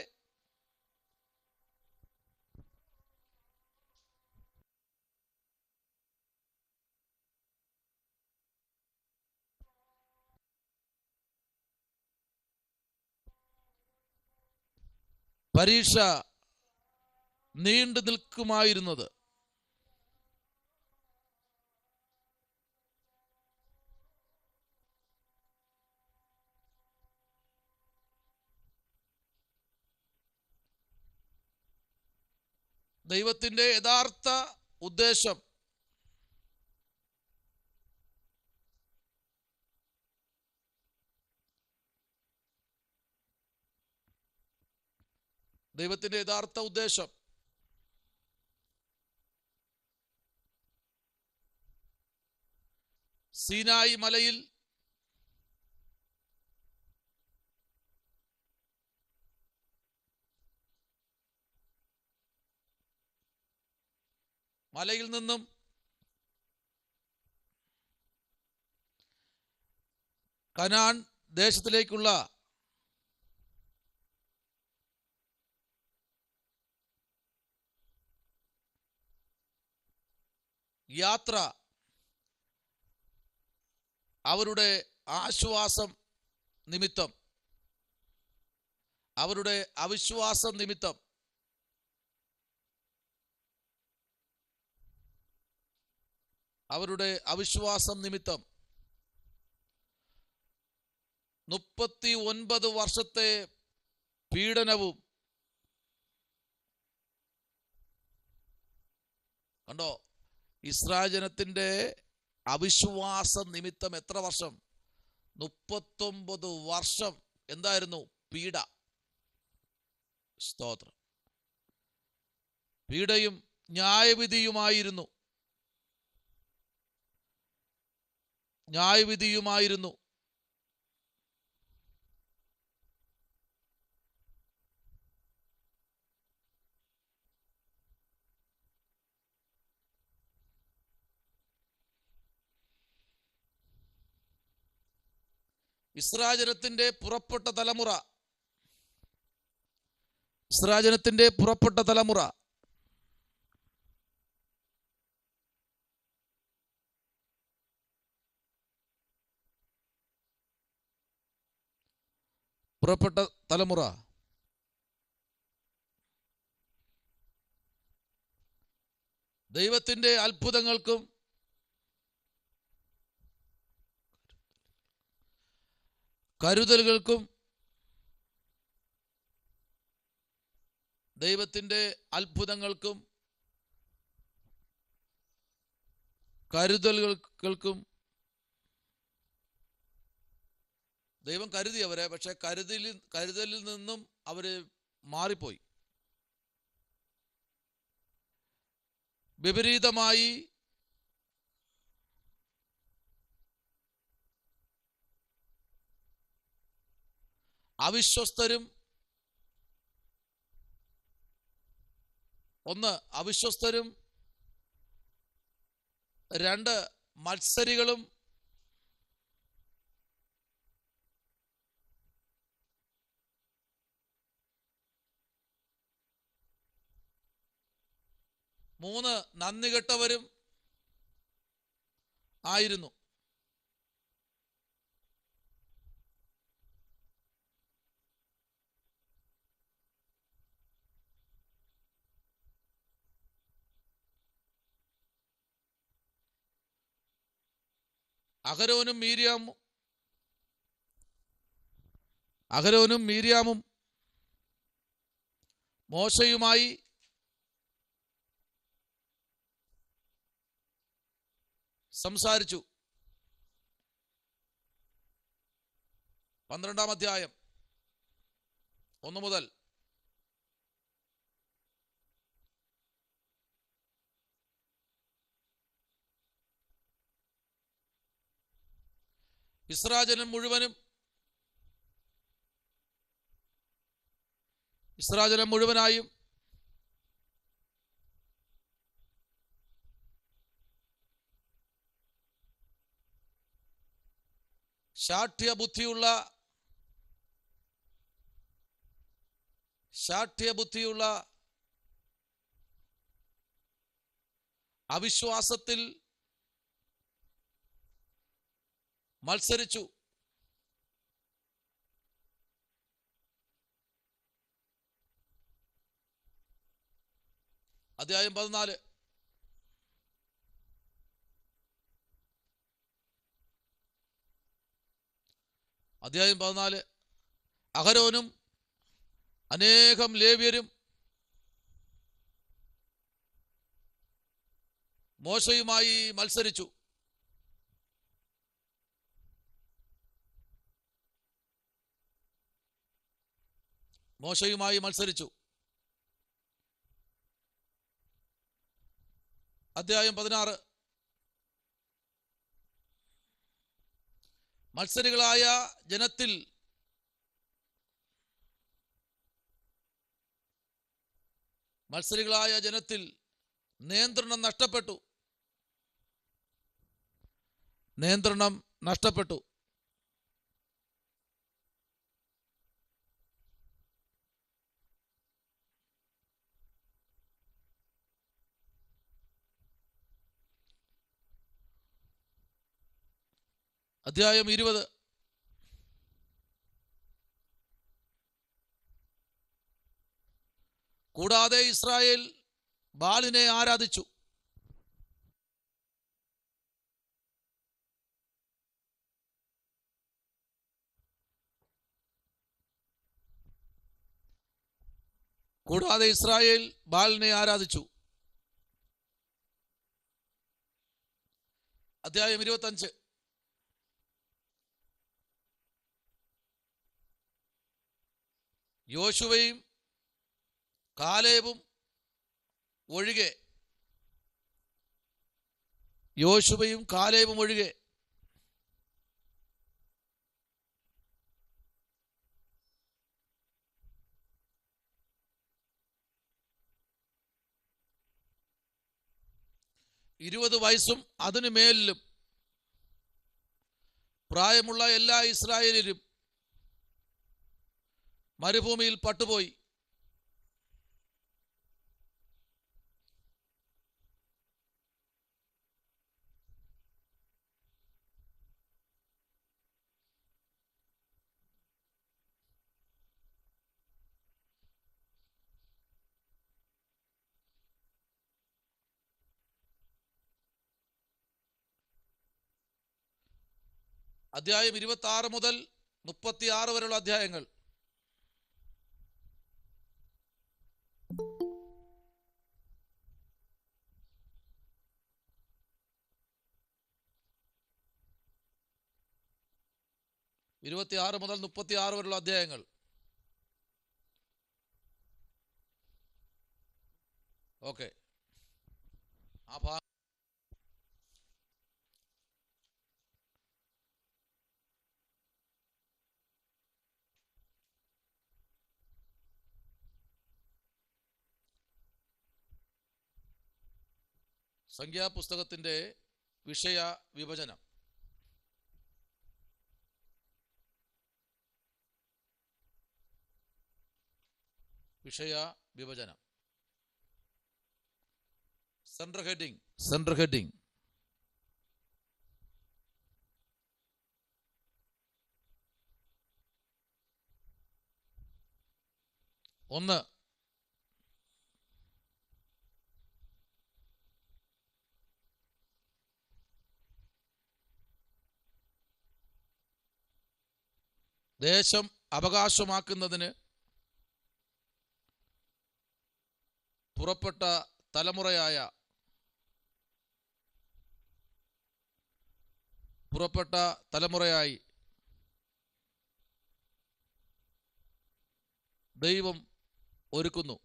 പരീക്ഷ നീണ്ടു നിൽക്കുമായിരുന്നത്. ദൈവത്തിന്റെ യഥാർത്ഥ ഉദ്ദേശം സീനായി മലയിൽ നിന്നും കനാൻ ദേശത്തിലേക്കുള്ള യാത്ര അവരുടെ ആശ്വാസം നിമിത്തം, അവരുടെ അവിശ്വാസം നിമിത്തം അവരുടെ അവിശ്വാസം നിമിത്തം 39 വർഷത്തെ പീഡനവും കണ്ടോ. ഇസ്രായേൽ ജനത്തിന്റെ അവിശ്വാസ നിമിത്തം എത്ര വർഷം? 39 വർഷം എന്തായിരുന്നു? പീഡ. സ്തോത്രം. പീഡയും ന്യായവിധിയുമായിരുന്നു. ഇസ്രായേൽ ജനത്തിന്റെ പുറപ്പെട്ട തലമുറ പുറപ്പെട്ട തലമുറ ദൈവത്തിൻ്റെ അത്ഭുതങ്ങൾക്കും കരുതലുകൾക്കും ദൈവത്തിൻ്റെ അത്ഭുതങ്ങൾക്കും കരുതലുകൾക്കും ദൈവം കരുതി അവരെ. പക്ഷെ കരുതലിൽ നിന്നും അവര് മാറിപ്പോയി. വിപരീതമായി അവിശ്വസ്തരും അവിശ്വസ്തരും, രണ്ട് മത്സരികളും, മൂന്ന് നന്ദികെട്ടവരും ആയിരുന്നു. അഹരോനും മീര്യാമും മോശയുമായി സംസാരിച്ചു. 12-ാം അധ്യായം 1 മുതൽ. ഇസ്രായേൽ മുഴുവനായും ശാഠ്യബുദ്ധിയുള്ള അവിശ്വാസത്തിൽ മത്സരിച്ചു. അധ്യായം 14. അഹരോനും അനേകം ലേവ്യരും മോശയുമായി മത്സരിച്ചു. അധ്യായം 16. മത്സരികളായ ജനത്തിൽ നിയന്ത്രണം നഷ്ടപ്പെട്ടു. അധ്യായം 20. കൂടാതെ ഇസ്രായേൽ ബാലിനെ ആരാധിച്ചു. അധ്യായം 25. യോശുവയും കാലേബും ഒഴികെ 20 വയസ്സും അതിനു മേലിലും പ്രായമുള്ള എല്ലാ ഇസ്രായേലിലും മരുഭൂമിയിൽ പട്ടുപോയി. അധ്യായം 26 മുതൽ 36 വരെയുള്ള അധ്യായങ്ങൾ. മുതൽ 36 വരെയുള്ള അധ്യായങ്ങൾ. ഓക്കെ, ആ ഭാഗം സംഖ്യാപുസ്തകത്തിന്റെ വിഷയ വിഭജനം. Central heading 1. ദേശം അവകാശമാക്കുന്നതിന് പുറപ്പെട്ട തലമുറയായി ദൈവം ഒരുക്കുന്നു.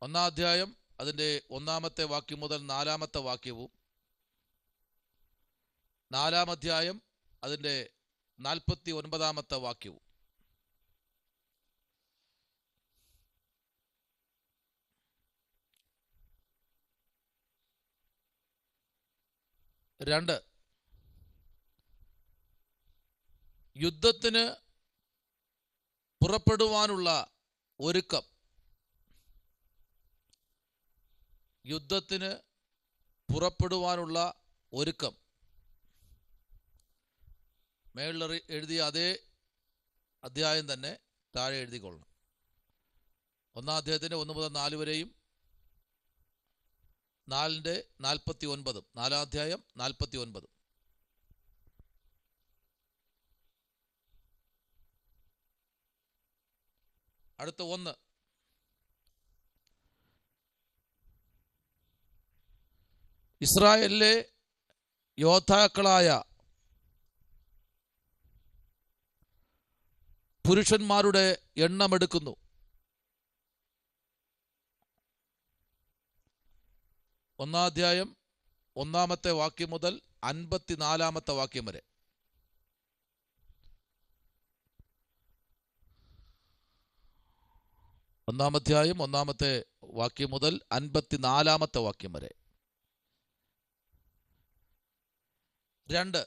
1 അധ്യായം അതിൻ്റെ 1-ാമത്തെ വാക്യം മുതൽ 4-ാമത്തെ വാക്യവും, 4-ാം അധ്യായം അതിൻ്റെ 49-ാമത്തെ വാക്യവും. രണ്ട്, യുദ്ധത്തിന് പുറപ്പെടുവാനുള്ള ഒരുക്കം. മേളിൽ എഴുതിയ അതേ അധ്യായം തന്നെ താഴെ എഴുതിക്കൊള്ളണം. 1-ാം അധ്യായത്തിൻ്റെ 1 മുതൽ 4 വരെയും 4-ന്റെ 49, 4-ാം അധ്യായം 49. അടുത്ത 1, ഇസ്രായേലിലെ യോദ്ധാക്കളായ പുരുഷന്മാരുടെ എണ്ണമെടുക്കുന്നു. 1-ാം അധ്യായം 1-ാമത്തെ വാക്യം മുതൽ 54-ാമത്തെ വാക്യം വരെ. ഒന്നാം അധ്യായം 1-ാമത്തെ വാക്യം മുതൽ 54-ാമത്തെ വാക്യം വരെ. 2,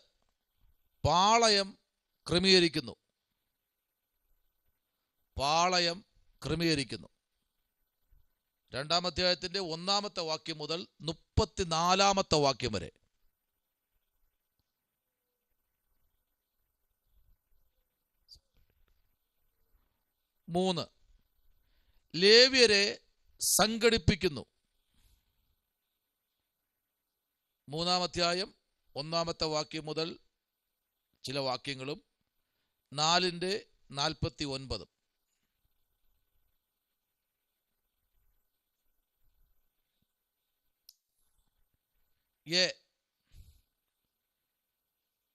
പാളയം ക്രമീകരിക്കുന്നു. 2-ാം അധ്യായത്തിന്റെ 1-ാമത്തെ വാക്യം മുതൽ 34-ാമത്തെ വാക്യം വരെ. 3, ലേവ്യരെ സംഘടിപ്പിക്കുന്നു. 3-ാം അധ്യായം 1-ാമത്തെ വാക്യം മുതൽ ചില വാക്യങ്ങളും 4-ന്റെ 49.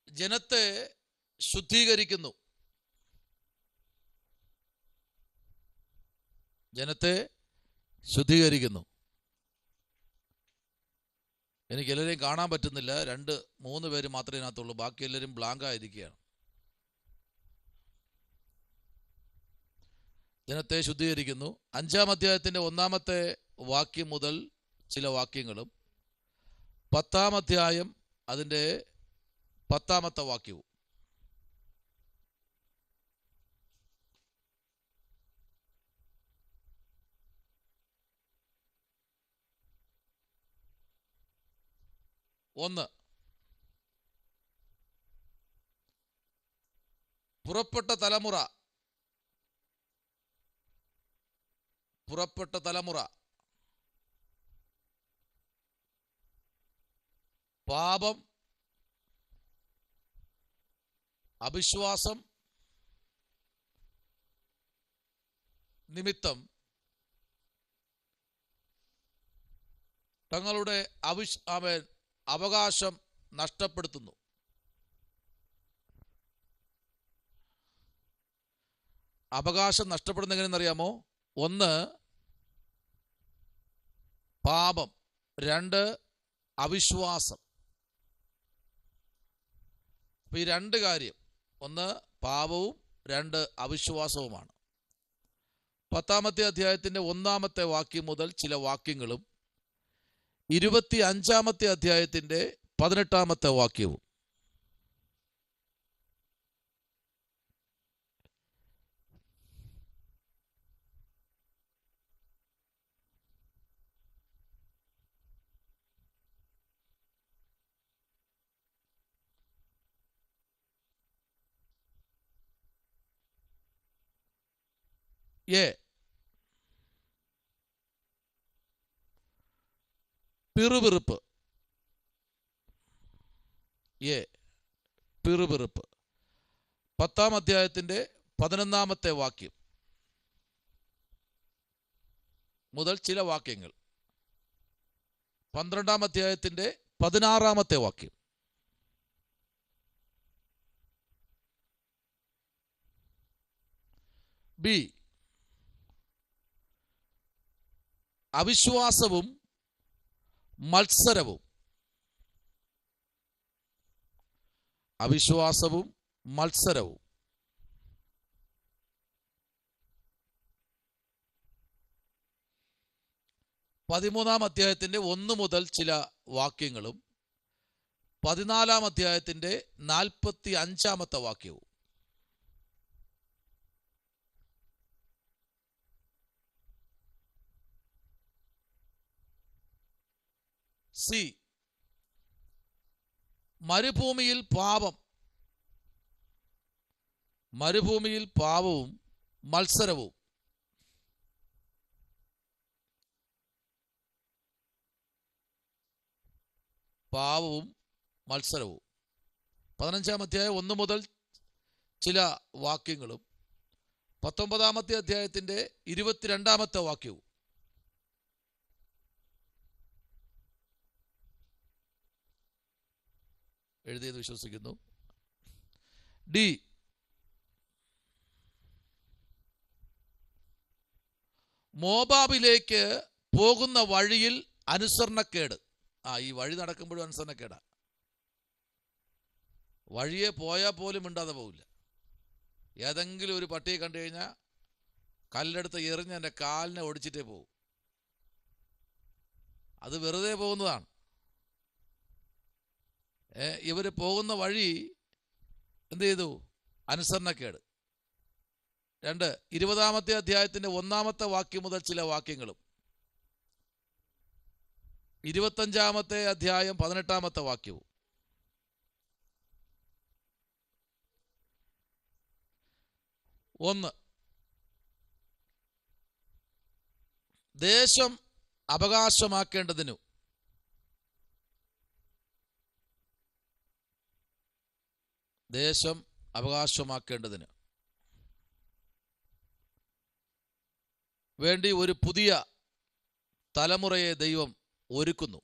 ജനത്തെ ശുദ്ധീകരിക്കുന്നു. എനിക്ക് എല്ലാവരെയും കാണാൻ പറ്റുന്നില്ല. 2-3 പേര് മാത്രമേ ഇതിനകത്തുള്ളൂ. ബാക്കി എല്ലാവരും ബ്ലാങ്ക് ആയിരിക്കുകയാണ്. ജനത്തെ ശുദ്ധീകരിക്കുന്നു. 5-ാം അധ്യായത്തിന്റെ 1-ാമത്തെ വാക്യം മുതൽ ചില വാക്യങ്ങളും 10-ാം അധ്യായം അതിൻ്റെ 10-ാമത്തെ വാക്യവും. ഒന്ന്, പുറപ്പെട്ട തലമുറ പാപം അവിശ്വാസം നിമിത്തം തങ്ങളുടെ അവകാശം നഷ്ടപ്പെടുത്തുന്നു. അവകാശം നഷ്ടപ്പെടുന്ന എങ്ങനെയെന്നറിയാമോ? ഒന്ന്, പാപം. രണ്ട്, അവിശ്വാസം. അപ്പൊ ഈ രണ്ട് കാര്യം, ഒന്ന് പാപവും രണ്ട് അവിശ്വാസവുമാണ്. 10-ാമത്തെ അധ്യായത്തിന്റെ 1-ാമത്തെ വാക്യം മുതൽ ചില വാക്യങ്ങളും 25-ാമത്തെ അധ്യായത്തിന്റെ 18-ാമത്തെ വാക്യവും. പിറുപിറുപ്പ്. പിറുപിറുപ്പ്. 10-ാം അധ്യായത്തിന്റെ 11-ാമത്തെ വാക്യം മുതൽ ചില വാക്യങ്ങൾ. 12-ാം അധ്യായത്തിന്റെ 16-ാമത്തെ വാക്യം. ബി, അവിശ്വാസവും മത്സരവും. അവിശ്വാസവും മത്സരവും. 13-ാം അധ്യായത്തിന്റെ 1 മുതൽ ചില വാക്യങ്ങളും 14-ാം അധ്യായത്തിന്റെ 45-ാമത്തെ വാക്യവും. സി, മരുഭൂമിയിൽ പാപം. മരുഭൂമിയിൽ പാപവും മത്സരവും. പാപവും മത്സരവും. 15-ാം അധ്യായം 1 മുതൽ ചില വാക്യങ്ങളും 19-ാമത്തെ അധ്യായത്തിന്റെ 22-ാമത്തെ വാക്യവും. എഴുതിയെന്ന് വിശ്വസിക്കുന്നു. ഡി, മോബാബിലേക്ക് പോകുന്ന വഴിയിൽ അനുസരണക്കേട്. ഈ വഴി നടക്കുമ്പോഴും അനുസരണക്കേടാ. വഴിയെ പോയാൽ പോലും മിണ്ടാതെ പോവില്ല. ഏതെങ്കിലും ഒരു പട്ടിയെ കണ്ടു കഴിഞ്ഞാൽ കല്ലെടുത്ത് എറിഞ്ഞ് എൻ്റെ കാലിനെ ഒടിച്ചിട്ടേ പോകും. അത് വെറുതെ പോകുന്നതാണ്. ഇവർ പോകുന്ന വഴി എന്ത് ചെയ്തു? അനുസരണക്കേട്. 2, 20-ാമത്തെ അധ്യായത്തിന്റെ 1-ാമത്തെ വാക്യം മുതൽ ചില വാക്യങ്ങളും 25-ാമത്തെ അധ്യായം 18-ാമത്തെ വാക്യവും. ഒന്ന്, ദേശം അവകാശമാക്കേണ്ടതിനു വേണ്ടി ഒരു പുതിയ തലമുറയെ ദൈവം ഒരുക്കുന്നു.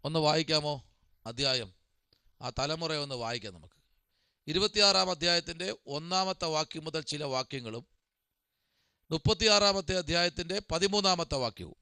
ഒന്ന് വായിക്കാമോ അധ്യായം? ആ തലമുറയെ ഒന്ന് വായിക്കാം നമുക്ക്. 26-ാം അധ്യായത്തിന്റെ 1-ാമത്തെ വാക്യം മുതൽ ചില വാക്യങ്ങളും 36-ാമത്തെ അധ്യായത്തിന്റെ 13-ാമത്തെ വാക്യവും.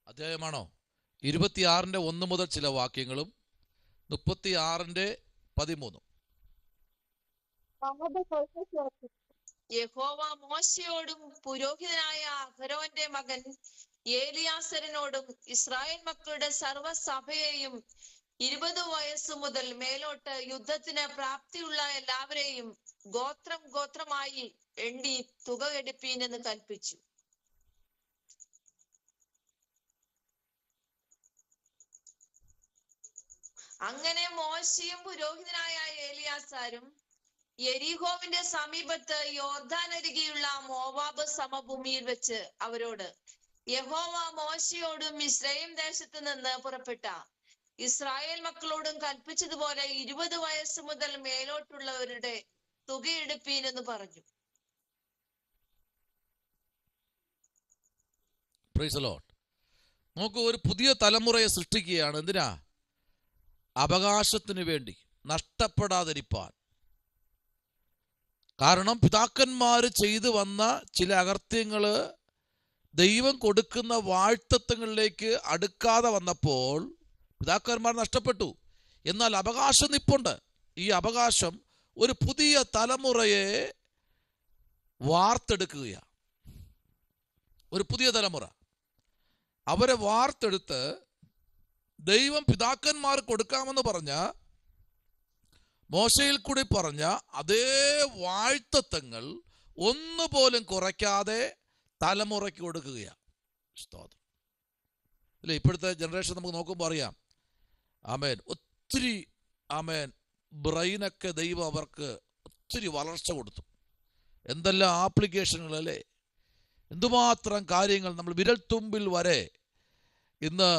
അധ്യായമാണോ? 26-ന്റെ 1 മുതൽ ചില വാക്യങ്ങളും 36:13. യഹോവ മോശയോടും പുരോഹിതനായ അഹരോന്റെ മകൻ ഏലിയാസരിനോടും ഇസ്രായേൽ മക്കളുടെ സർവ്വസഭയെയും 20 വയസ്സു മുതൽ മേലോട്ട് യുദ്ധത്തിന് പ്രാപ്തിയുള്ള എല്ലാവരെയും ഗോത്രം ഗോത്രമായി എണ്ണി തുക എടുപ്പീനെന്ന് കൽപ്പിച്ചു. അങ്ങനെ മോശയും പുരോഹിതനായ ഏലിയാസാരും യെരിഹോവിന്റെ സമീപത്ത് യോർദാൻ അരികെയുള്ള മോവാബ് സമഭൂമിയിൽ വെച്ച് അവരോട്, യഹോവ മോശയോടും മിസ്രയീം ദേശത്ത് നിന്ന് പുറപ്പെട്ട ഇസ്രായേൽ മക്കളോടും കൽപ്പിച്ചതുപോലെ 20 വയസ്സ് മുതൽ മേലോട്ടുള്ളവരുടെ തുകയെടുപ്പീനെന്ന് പറഞ്ഞു. Price the Lord. നോക്കൂ, ഒരു പുതിയ തലമുറയെ സൃഷ്ടിക്കുകയാണ്. എന്തിനാ? അവകാശത്തിന് വേണ്ടി, നഷ്ടപ്പെടാതിരിപ്പാൻ. കാരണം പിതാക്കന്മാർ ചെയ്തു വന്ന ചില അകൃത്യങ്ങൾ ദൈവം കൊടുക്കുന്ന വാഴ്ത്തത്വങ്ങളിലേക്ക് അടുക്കാതെ വന്നപ്പോൾ പിതാക്കന്മാർ നഷ്ടപ്പെട്ടു. എന്നാൽ അവകാശം നിപ്പുണ്ട്. ഈ അവകാശം ഒരു പുതിയ തലമുറയെ വാർത്തെടുക്കുകയാണ്. ഒരു പുതിയ തലമുറ അവരെ വാർത്തെടുത്ത് ദൈവം പിതാക്കന്മാർ കൊടുക്കാമെന്ന് പറഞ്ഞ, മോശയിൽ കൂടി പറഞ്ഞ അതേ വാഴ്ത്തത്വങ്ങൾ ഒന്നുപോലും കുറയ്ക്കാതെ തലമുറയ്ക്ക് കൊടുക്കുകയാണ്. സ്തോത്രം. ഇല്ലേ, ഇപ്പോഴത്തെ ജനറേഷൻ നമുക്ക് നോക്കുമ്പോൾ അറിയാം. ആമേൻ. ഒത്തിരി ആമേൻ ബ്രെയിനൊക്കെ ദൈവം അവർക്ക് ഒത്തിരി വളർച്ച കൊടുത്തു. എന്തെല്ലാം ആപ്ലിക്കേഷനുകൾ അല്ലേ, എന്തുമാത്രം കാര്യങ്ങൾ. നമ്മൾ വിരൽത്തുമ്പിൽ വരെ ഇന്ന്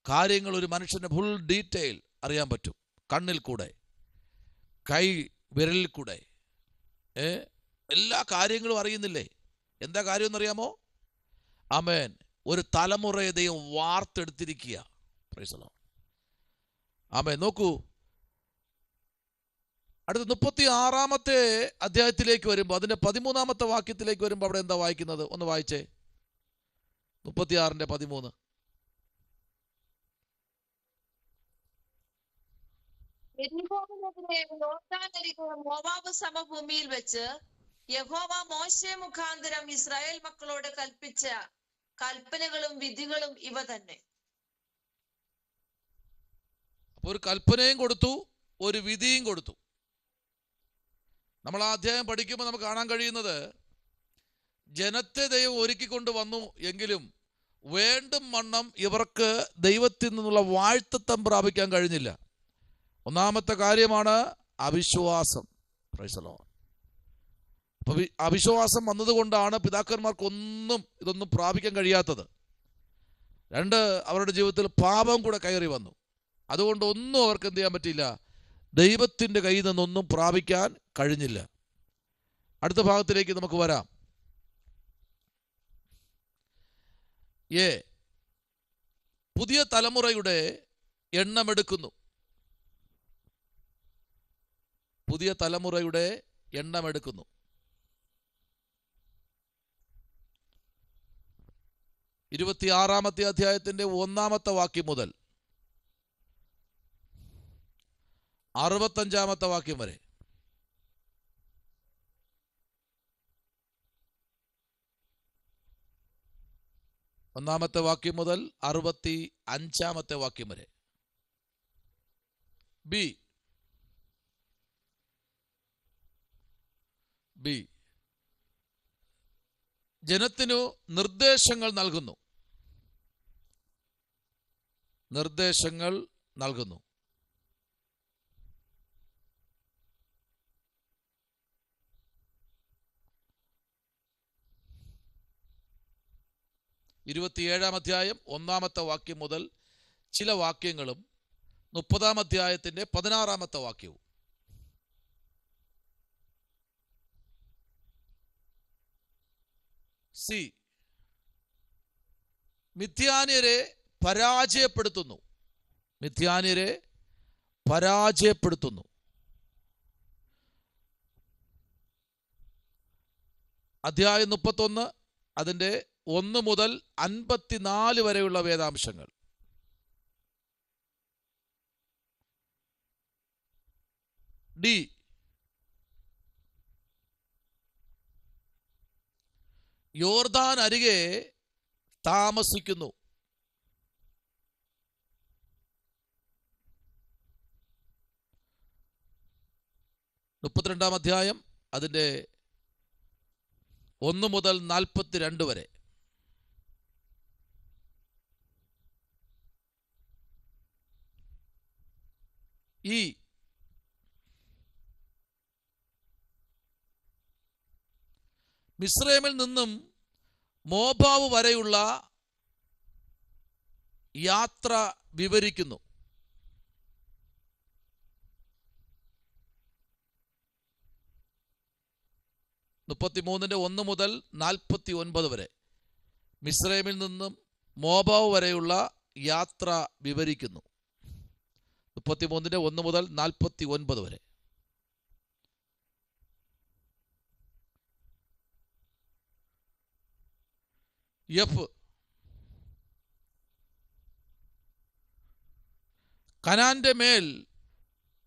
കാര്യങ്ങൾ ഒരു മനുഷ്യൻ്റെ ഫുൾ ഡീറ്റെയിൽ അറിയാൻ പറ്റും. കണ്ണിൽ കൂടെ, കൈ വിരലിൽ കൂടെ എല്ലാ കാര്യങ്ങളും അറിയുന്നില്ലേ? എന്താ കാര്യം എന്നറിയാമോ? ആമേൻ. ഒരു തലമുറയെ ദൈവം വാർത്തെടുത്തിരിക്കുക. Praise the lord. ആമേൻ. നോക്കൂ, അടുത്ത 36-ാമത്തെ അധ്യായത്തിലേക്ക് വരുമ്പോൾ, അതിന്റെ 13-ാമത്തെ വാക്യത്തിലേക്ക് വരുമ്പോൾ അവിടെ എന്താ വായിക്കുന്നത്? ഒന്ന് വായിച്ചേ. 36:13. മോവാബ് സമഭൂമിയിൽ വെച്ച് യഹോവ മോശെ മുഖാന്തരം ഇസ്രായേൽ മക്കളോട് കൽപ്പിച്ച കൽപ്പനകളും വിധികളും ഇവ തന്നെ. അപ്പൊ ഒരു കൽപ്പനയും കൊടുത്തു, ഒരു വിധിയും കൊടുത്തു. നമ്മൾ ആ അധ്യായം പഠിക്കുമ്പോൾ നമുക്ക് കാണാൻ കഴിയുന്നത്, ജനത്തെ ദൈവം ഒരുക്കിക്കൊണ്ട് വന്നു എങ്കിലും വേണ്ടും വണ്ണം ഇവർക്ക് ദൈവത്തിൽ നിന്നുള്ള വാഴ്ത്തത്വം പ്രാപിക്കാൻ കഴിഞ്ഞില്ല. ഒന്നാമത്തെ കാര്യമാണ് അവിശ്വാസം. Price the Lord. അപ്പൊ അവിശ്വാസം വന്നതുകൊണ്ടാണ് പിതാക്കന്മാർക്കൊന്നും ഇതൊന്നും പ്രാപിക്കാൻ കഴിയാത്തത്. 2, അവരുടെ ജീവിതത്തിൽ പാപം കൂടെ കയറി വന്നു. അതുകൊണ്ട് ഒന്നും അവർക്ക് എന്ത് ചെയ്യാൻ പറ്റിയില്ല, ദൈവത്തിൻ്റെ കയ്യിൽ നിന്നൊന്നും പ്രാപിക്കാൻ കഴിഞ്ഞില്ല. അടുത്ത ഭാഗത്തിലേക്ക് നമുക്ക് വരാം. പുതിയ തലമുറയുടെ എണ്ണമെടുക്കുന്നു. പുതിയ തലമുറയുടെ എണ്ണമെടുക്കുന്നു. 26-ാമത്തെ അധ്യായത്തിന്റെ 1-ാമത്തെ വാക്യം മുതൽ 65-ാമത്തെ വാക്യം വരെ. ഒന്നാമത്തെ വാക്യം മുതൽ 65-ാമത്തെ വാക്യം വരെ. ബി ജനത്തിനു നിർദ്ദേശങ്ങൾ നൽകുന്നു. നിർദ്ദേശങ്ങൾ നൽകുന്നു. ഇരുപത്തിയേഴാം അധ്യായം 1-ാമത്തെ വാക്യം മുതൽ ചില വാക്യങ്ങളും 30-ാം അധ്യായത്തിന്റെ 16-ാമത്തെ വാക്യവും. സി മിഥ്യാന്യരെ പരാജയപ്പെടുത്തുന്നു. മിഥ്യാന്യരെ പരാജയപ്പെടുത്തുന്നു. അധ്യായം 31 അതിൻ്റെ 1 മുതൽ 54 വരെയുള്ള വേദാംശങ്ങൾ. ഡി, യോർദാൻ അരികെ താമസിക്കുന്നു. മുപ്പത്തിരണ്ടാം അധ്യായം അതിൻ്റെ 1 മുതൽ 42 വരെ. ഈ മിസ്രൈമിൽ നിന്നും മോബാവ് വരെയുള്ള യാത്ര വിവരിക്കുന്നു. മുപ്പത്തിമൂന്നിന്റെ 1 മുതൽ 49 വരെ മിസ്രൈമിൽ നിന്നും മോബാവ് വരെയുള്ള യാത്ര വിവരിക്കുന്നു. 33 1 മുതൽ 49 വരെ. എഫ്, കനാന്റെ മേൽ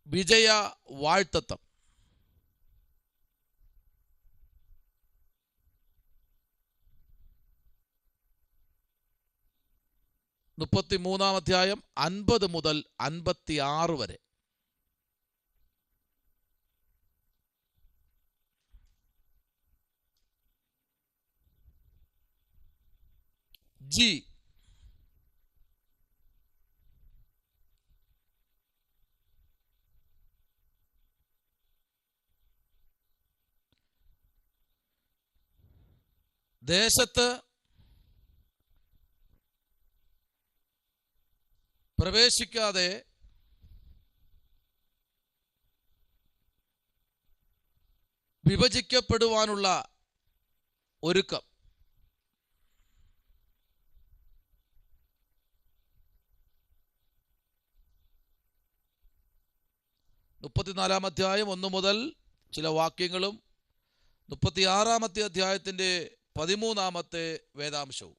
വിജയ വാഴ്ത്തത്തം. മുപ്പത്തിമൂന്നാം അധ്യായം 50 മുതൽ 56 വരെ. ജി, ദേശത്ത് പ്രവേശിക്കാതെ വിഭജിക്കപ്പെടുവാനുള്ള ഒരുക്കം. മുപ്പത്തിനാലാം അധ്യായം 1 മുതൽ ചില വാക്യങ്ങളും 36-ാമത്തെ അധ്യായത്തിന്റെ 13-ാമത്തെ വേദാംശവും.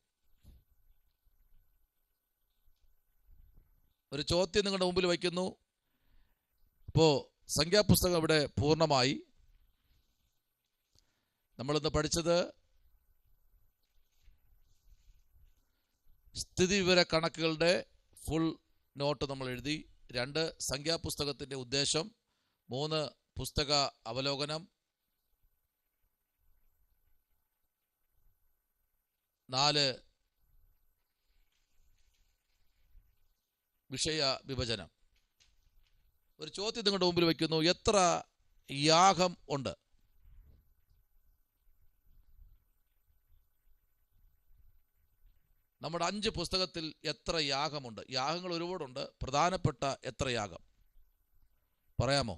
ഒരു ചോദ്യം നിങ്ങളുടെ മുമ്പിൽ വയ്ക്കുന്നു. ഇപ്പോൾ സംഖ്യാപുസ്തകം ഇവിടെ പൂർണ്ണമായി. നമ്മളിന്ന് പഠിച്ചത് സ്ഥിതിവിവര കണക്കുകളുടെ ഫുൾ നോട്ട് നമ്മൾ എഴുതി. 2 സംഖ്യാപുസ്തകത്തിൻ്റെ ഉദ്ദേശം, 3 പുസ്തക അവലോകനം, 4 വിഷയ വിഭജനം. ഒരു ചോദ്യം നിങ്ങളുടെ മുമ്പിൽ വയ്ക്കുന്നു. എത്ര യാഗം ഉണ്ട്? നമ്മുടെ 5 പുസ്തകത്തിൽ എത്ര യാഗമുണ്ട്? യാഗങ്ങൾ ഒരുപാടുണ്ട്. പ്രധാനപ്പെട്ട എത്ര യാഗം പറയാമോ?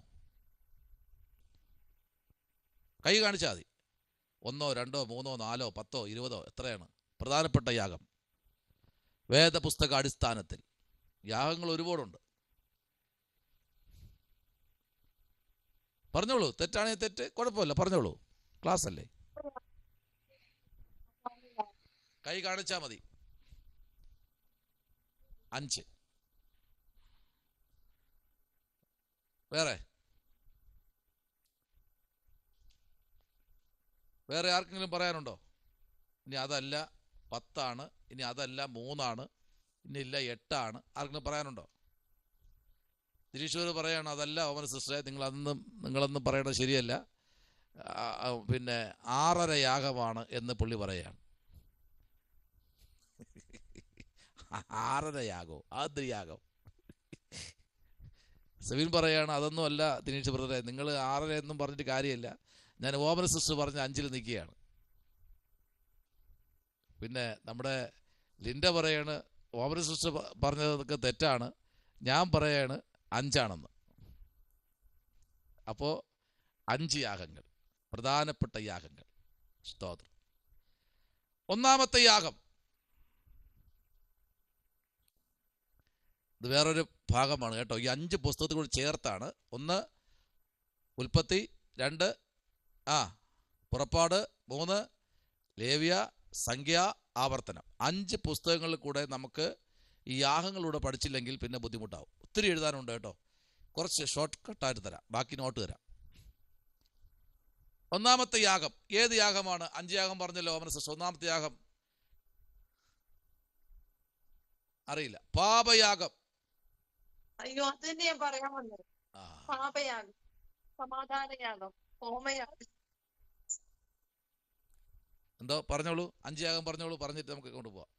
കൈ കാണിച്ചാൽ മതി. 1, 2, 3, 4, 10, 20 എത്രയാണ് പ്രധാനപ്പെട്ട യാഗം? വേദപുസ്തക അടിസ്ഥാനത്തിൽ യാഗങ്ങൾ ഒരുപാടുണ്ട്. പറഞ്ഞോളൂ. തെറ്റാണെങ്കിൽ തെറ്റ്, കുഴപ്പമില്ല, പറഞ്ഞോളൂ. ക്ലാസ് അല്ലേ. കൈ കാണിച്ചാൽ മതി. 5. വേറെ ആർക്കെങ്കിലും പറയാനുണ്ടോ? ഇനി അതല്ല 10 ഇനി അതല്ല 3 ഇനി ഇല്ല 8 ആർക്കെങ്കിലും പറയാനുണ്ടോ? ദിനീശ്വർ പറയാണ് അതല്ല ഓമന സിസ്റ്ററെ, നിങ്ങളൊന്നും പറയണത് ശരിയല്ല, പിന്നെ 6.5 യാഗമാണ് എന്ന് പുള്ളി പറയാണ്. 6.5 യാഗോ? ആദ്യ യാഗം. സെവിൻ പറയാണ് അതൊന്നും അല്ല ദിനീഷ് ബ്രദറെ, നിങ്ങൾ 6.5 എന്നും പറഞ്ഞിട്ട് കാര്യമില്ല, ഞാൻ ഓമന സിസ്റ്റർ പറഞ്ഞ 5 നിൽക്കുകയാണ്. പിന്നെ നമ്മുടെ ലിൻഡ പറയാണ് ഓമന സിസ്റ്റർ പറഞ്ഞതൊക്കെ തെറ്റാണ്, ഞാൻ പറയാണ് 5 അപ്പോൾ 5 യാഗങ്ങൾ, പ്രധാനപ്പെട്ട യാഗങ്ങൾ. സ്തോത്രം. 1-ാമത്തെ യാഗം, ഇത് വേറൊരു ഭാഗമാണ് കേട്ടോ. ഈ 5 പുസ്തകത്തിൽ കൂടി ചേർത്താണ്. 1 ഉൽപ്പത്തി, 2 പുറപ്പാട്, 3 ലേവ്യ, സംഖ്യ, ആവർത്തനം. 5 പുസ്തകങ്ങളിൽ കൂടെ നമുക്ക് ഈ യാഗങ്ങളിലൂടെ പഠിച്ചില്ലെങ്കിൽ പിന്നെ ബുദ്ധിമുട്ടാവും. ഒത്തിരി എഴുതാനുണ്ട് കേട്ടോ. കുറച്ച് ഷോർട്ട് കട്ടായിട്ട് തരാം, ബാക്കി നോട്ട് തരാം. ഒന്നാമത്തെ യാഗം ഏത് യാഗമാണ്? 5 യാഗം പറഞ്ഞല്ലോ മനസ്സിലായി. ഒന്നാമത്തെ യാഗം അറിയില്ല. പാപയാഗം. അയ്യോ, അത് തന്നെ ഞാൻ പറയാൻ വന്നത്. പാപയാഗം, സമാധാനയാഗം, ഹോമയാഗം. എന്തോ പറഞ്ഞോളൂ, 5 യാഗം പറഞ്ഞോളൂ, പറഞ്ഞിട്ട് നമുക്ക് കൊണ്ടുപോവാം.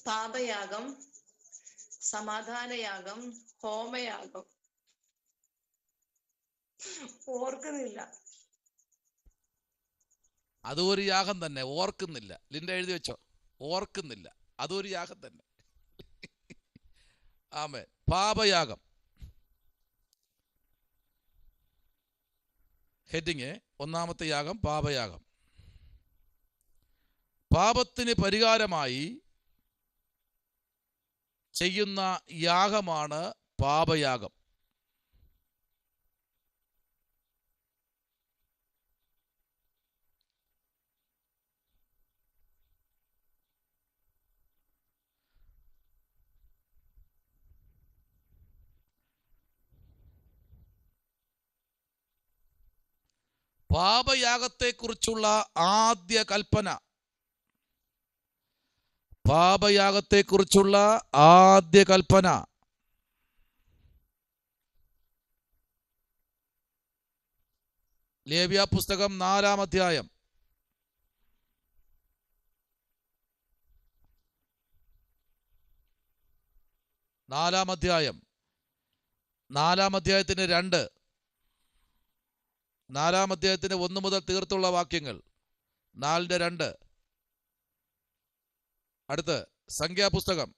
പാപയാഗം, സമാധാനയാഗം, ഹോമയാഗം. ഓർക്കുന്നില്ല. അതൊരു യാഗം തന്നെ, ഓർക്കുന്നില്ല. ലിൻഡ എഴുതി വെച്ചോ, ഓർക്കുന്നില്ല, അതൊരു യാഗം തന്നെ. ആമേൻ. പാപയാഗം. ഹെഡിങ് ഒന്നാമത്തെ യാഗം പാപയാഗം. പാപത്തിന് പരിഹാരമായി ചെയ്യുന്ന യാഗമാണ് പാപയാഗം. പാപയാഗത്തെക്കുറിച്ചുള്ള ആദ്യ കൽപ്പന, പാപയാഗത്തെക്കുറിച്ചുള്ള ആദ്യ കൽപ്പന ലേവ്യ പുസ്തകം 4-ാം അധ്യായം. നാലാം അധ്യായത്തിന് 2, 4-ാം അധ്യായത്തിന് 1 മുതൽ തീർത്തുള്ള വാക്യങ്ങൾ. 4-2. അടുത്ത് സംഖ്യാപുസ്തകം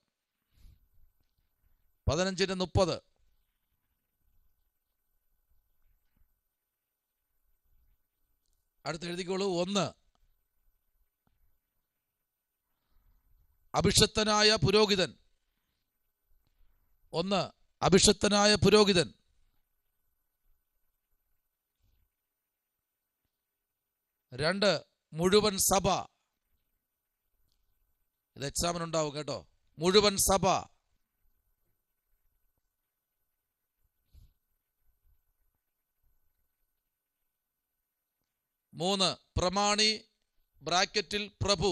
15-30. അടുത്ത് എഴുതിക്കോളൂ. 1. അഭിഷക്തനായ പുരോഹിതൻ. 1. അഭിഷക്തനായ പുരോഹിതൻ. 2. മുഴുവൻ സഭ. ഇത് എക്സാമിനുണ്ടാവും കേട്ടോ. മുഴുവൻ സഭ. 3. പ്രമാണി ബ്രാക്കറ്റിൽ പ്രഭു.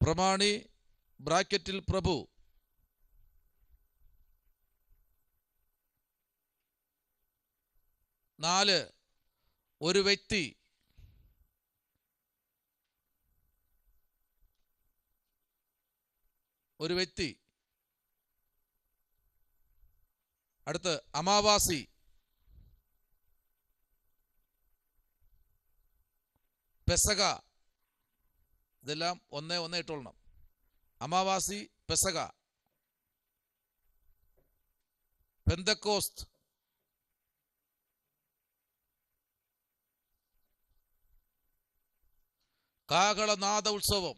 പ്രമാണി ബ്രാക്കറ്റിൽ പ്രഭു. 4. ഒരു വ്യക്തി. 1 അടുത്ത് അമാവാസി. പെസക. ഇതെല്ലാം 1-1 ഇട്ടോളണം. അമാവാസി, പെസക. പെന്തക്കോസ്ത്. കാഹളനാദ ഉത്സവം.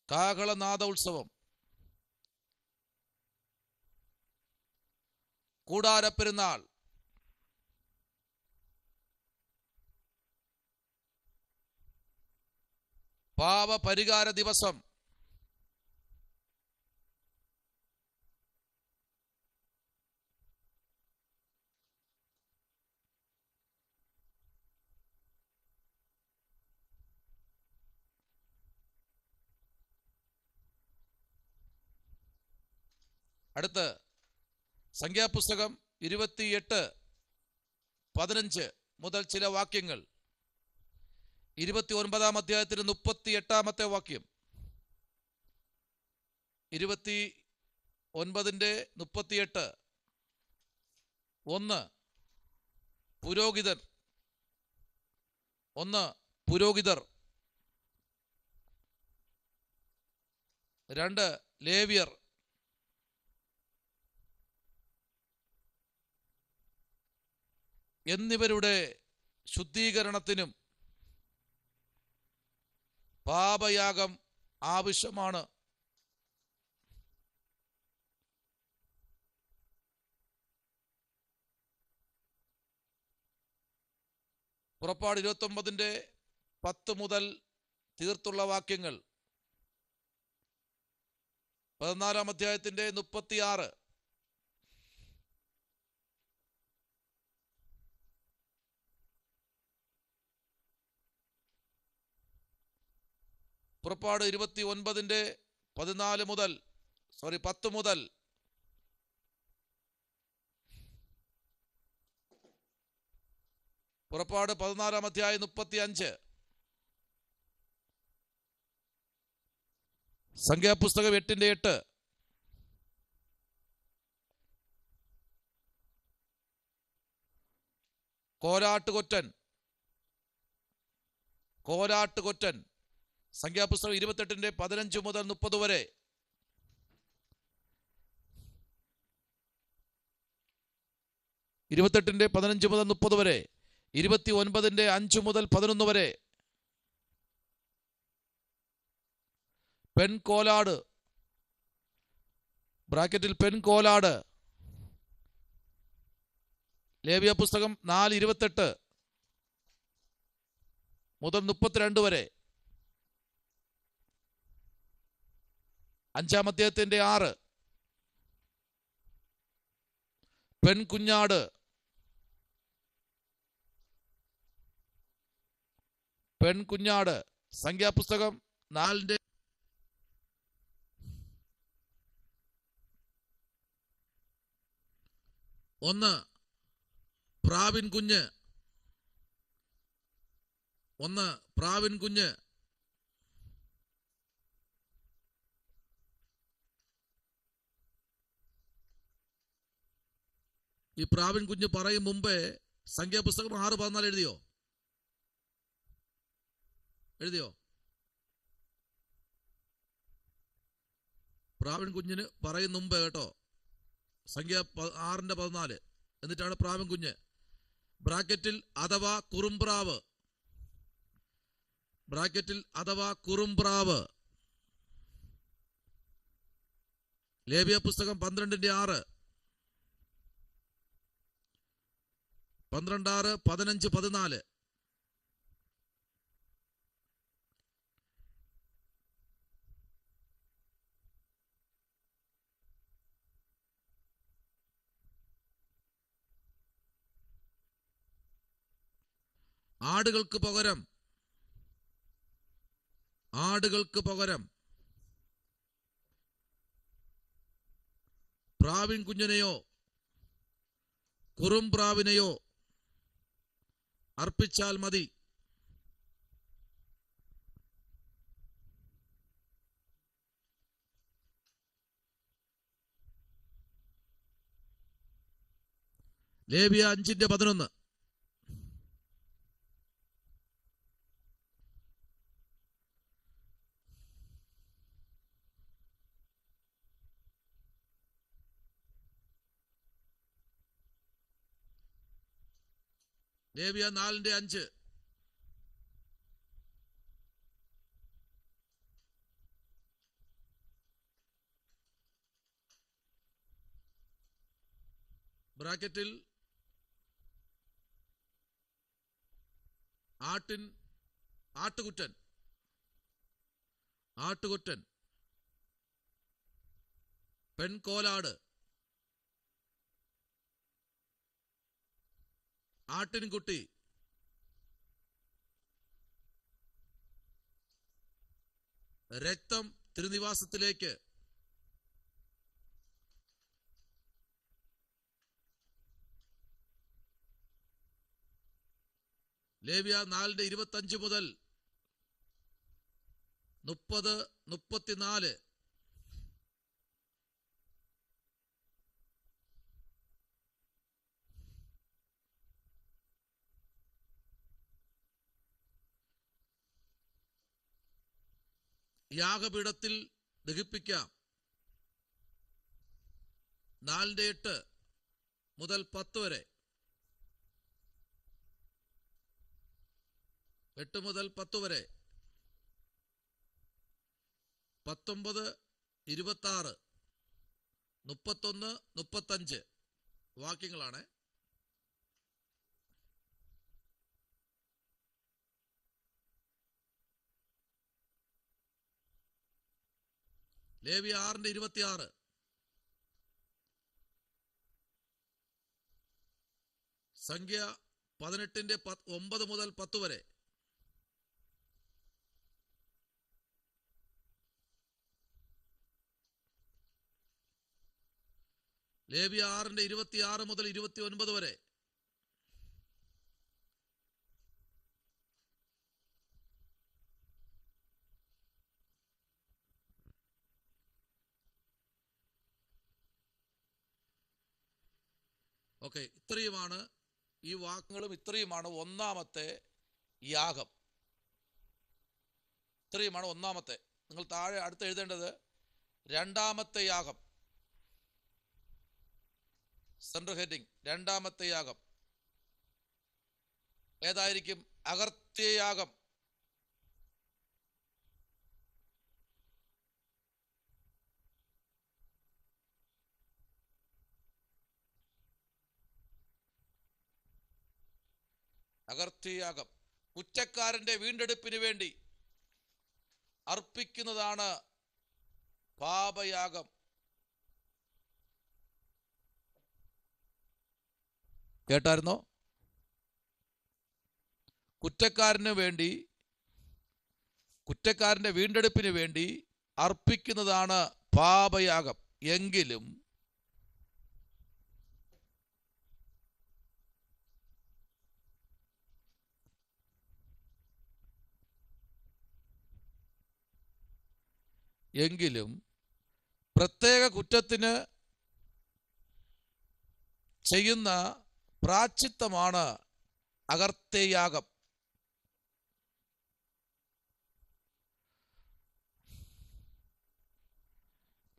കാഹളനാദ ഉത്സവം. കൂടാരപ്പെരുന്നാൾ. പാപപരിഹാര ദിവസം. അടുത്ത് സംഖ്യാപുസ്തകം 28:15 മുതൽ ചില വാക്യങ്ങൾ. 29-ാം അധ്യായത്തിന് 38-ാമത്തെ വാക്യം. 29:38. 1. പുരോഹിതർ. 2. ലേവ്യർ. എന്നിവരുടെ ശുദ്ധീകരണത്തിനും പാപയാഗം ആവശ്യമാണ്. പുറപ്പാട് 29:10 മുതൽ തീർത്തുള്ള വാക്യങ്ങൾ. 14-ാം അധ്യായത്തിന്റെ 36. പുറപ്പാട് 29:10 മുതൽ പുറപ്പാട് 14-ാം അധ്യായം 35. സംഖ്യാപുസ്തകം 8:8. കോലാട്ടുകൊറ്റൻ. സംഖ്യാപുസ്തകം 28:15 മുതൽ 30 വരെ. മുതൽ 30 വരെ. 29:5 മുതൽ 11 വരെ. പെൺകോലാട് പെൺകോലാട്. ലേവ്യ പുസ്തകം 4:28 മുതൽ 32 വരെ. 5-ാം അധ്യായത്തിന്റെ 6. പെൺകുഞ്ഞാട്. സംഖ്യാപുസ്തകം 4. ഒന്ന് പ്രാവിൻ കുഞ്ഞ്. ഈ പ്രാവിൻ കുഞ്ഞ് പറയും മുമ്പേ സംഖ്യാപുസ്തകം 6:14 എഴുതിയോ? പ്രാവിൻ കുഞ്ഞിന് പറയും മുമ്പേ കേട്ടോ. സംഖ്യ 6:14. എന്നിട്ടാണ് പ്രാവിൻ കുഞ്ഞ്. ബ്രാക്കറ്റിൽ അഥവാ കുറുംപ്രാവ്. ലേവ്യ പുസ്തകം 12:6. 12:6, 15, 14. ആടുകൾക്ക് പകരം പ്രാവിൻ കുഞ്ഞിനെയോ കുറുംപ്രാവിനെയോ അർപ്പിച്ചാൽ മതി. ലേവ്യ 5:11. ലേവ്യ 4:5. ബ്രാക്കറ്റിൽ ആട്ടുകുറ്റൻ. പെൺകോലാട്. ആട്ടിൻകുട്ടി. രക്തം തിരുനിവാസത്തിലേക്ക്. ലേവ്യ 4:25 മുതൽ 30, 34. യാഗപീഠത്തിൽ ദഹിപ്പിക്കാം. 4:8 മുതൽ 10 വരെ. 8 മുതൽ 10 വരെ. 19, 26, 31, 35 വാക്യങ്ങളാണ്. ലേവ്യ 6:26. സംഖ്യ 18:9 മുതൽ 10 വരെ. ലേവ്യ 6:26 മുതൽ 29 വരെ. ഓക്കെ, ഇത്രയുമാണ് ഈ വാക്കുകളും ഇത്രയുമാണ് ഒന്നാമത്തെ യാഗം. ഇത്രയുമാണ് ഒന്നാമത്തെ. നിങ്ങൾ താഴെ അടുത്ത് എഴുതേണ്ടത് രണ്ടാമത്തെ യാഗം. സെൻട്രൽ ഹെഡിങ് രണ്ടാമത്തെ യാഗം ഏതായിരിക്കും? അകർത്യയാഗം. അകർത്യയാഗം കുറ്റക്കാരന്റെ വീണ്ടെടുപ്പിന് വേണ്ടി അർപ്പിക്കുന്നതാണ് പാപയാഗം. കേട്ടായിരുന്നോ? കുറ്റക്കാരന്റെ വീണ്ടെടുപ്പിന് വേണ്ടി അർപ്പിക്കുന്നതാണ് പാപയാഗം. എങ്കിലും പ്രത്യേക കുറ്റത്തിന് ചെയ്യുന്ന പ്രായശ്ചിത്തമാണ് അകർത്യയാഗം.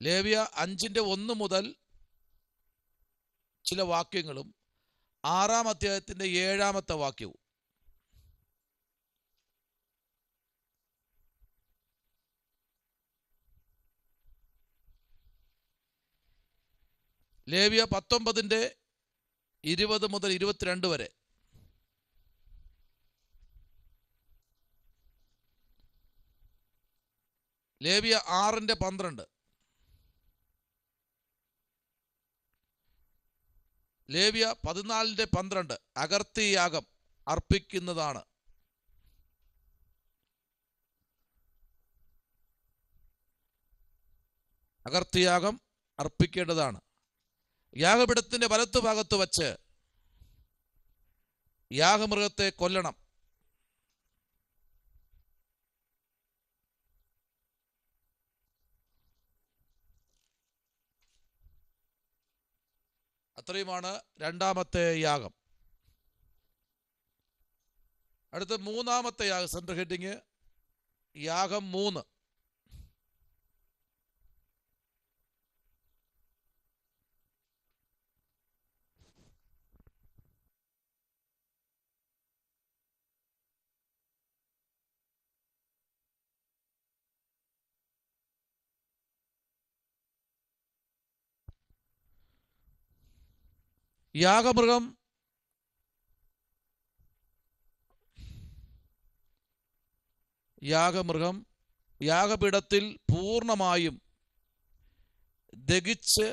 ലേവ്യ 5:1 മുതൽ ചില വാക്യങ്ങളും 6-ാം അധ്യായത്തിന്റെ 7-ാമത്തെ വാക്യവും. ലേവ്യ 19:20 മുതൽ 22 വരെ. ലേവ്യ 6:12. ലേവ്യ 14:12 അകർത്യയാഗം അർപ്പിക്കുന്നതാണ്. അകർത്യയാഗം അർപ്പിക്കേണ്ടതാണ്. യാഗപീഠത്തിന്റെ വലത്തുഭാഗത്ത് വച്ച് യാഗമൃഗത്തെ കൊല്ലണം. അത്രയുമാണ് രണ്ടാമത്തെ യാഗം. അടുത്ത മൂന്നാമത്തെ യാഗം. സെൻട്രൽ ഹെഡിങ് യാഗം 3. യാഗമൃഗം യാഗപീഠത്തിൽ പൂർണ്ണമായും ദഹിച്ച്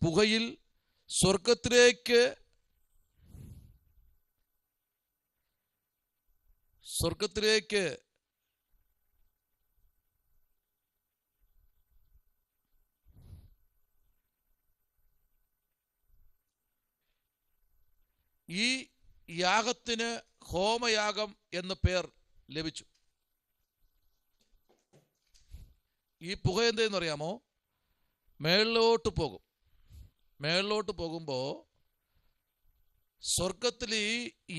പുകയിൽ സ്വർഗത്തിലേക്ക് ഈ യാഗത്തിന് ഹോമയാഗം എന്ന് പേർ ലഭിച്ചു. ഈ പുക എന്തെന്ന് അറിയാമോ? മേളിലോട്ട് പോകുമ്പോൾ സ്വർഗത്തിൽ ഈ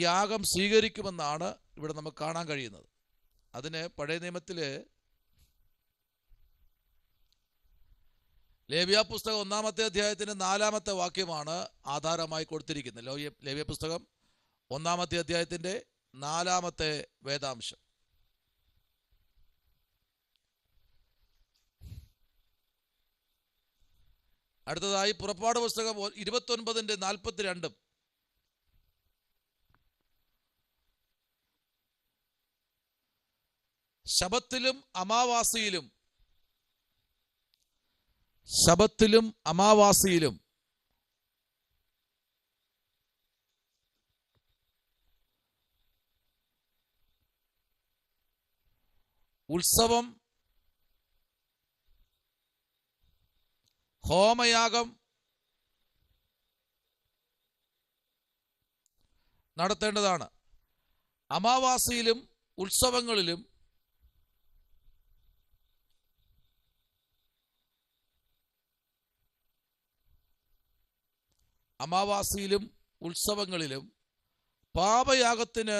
യാഗം സ്വീകരിക്കുമെന്നാണ് ഇവിടെ നമുക്ക് കാണാൻ കഴിയുന്നത്. അതിന് പഴയ നിയമത്തില് ലേവ്യ പുസ്തകം 1-ാമത്തെ അധ്യായത്തിന്റെ 4-ാമത്തെ വാക്യമാണ് ആധാരമായി കൊടുത്തിരിക്കുന്നത്. ലേവ്യ പുസ്തകം 1-ാമത്തെ അധ്യായത്തിന്റെ 4-ാമത്തെ വേദാംശം. അടുത്തതായി പുറപ്പാട് പുസ്തകം 29:42. ശബത്തിലും അമാവാസിയിലും ഉത്സവം, ഹോമയാഗം നടത്തേണ്ടതാണ്. അമാവാസിയിലും ഉത്സവങ്ങളിലും പാപയാഗത്തിന്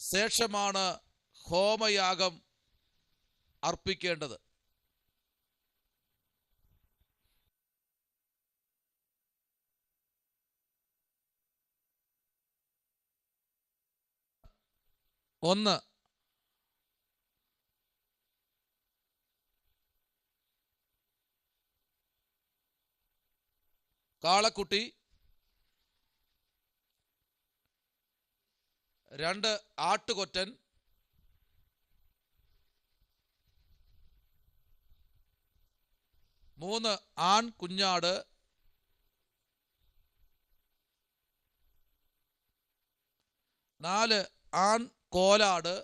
ശേഷമാണ് ഹോമയാഗം അർപ്പിക്കേണ്ടത്. ഒന്ന്, കാളക്കുട്ടി. 2, ആട്ടുകൊറ്റൻ. 3, ആൺ കുഞ്ഞാട്. 4, ആൺ കോലാട്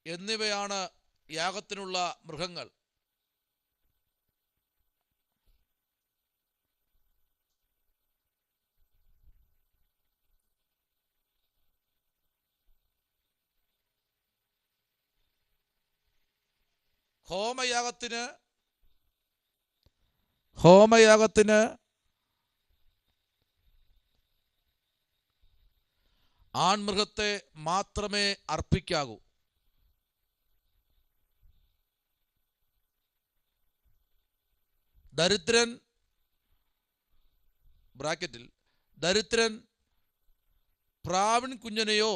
എന്നിവയാണ് യാഗത്തിനുള്ള മൃഗങ്ങൾ. ഹോമയാഗത്തിന് ആൺമൃഗത്തെ മാത്രമേ അർപ്പിക്കാവൂ. ദരിദ്രൻ പ്രാവിൻ കുഞ്ഞനെയോ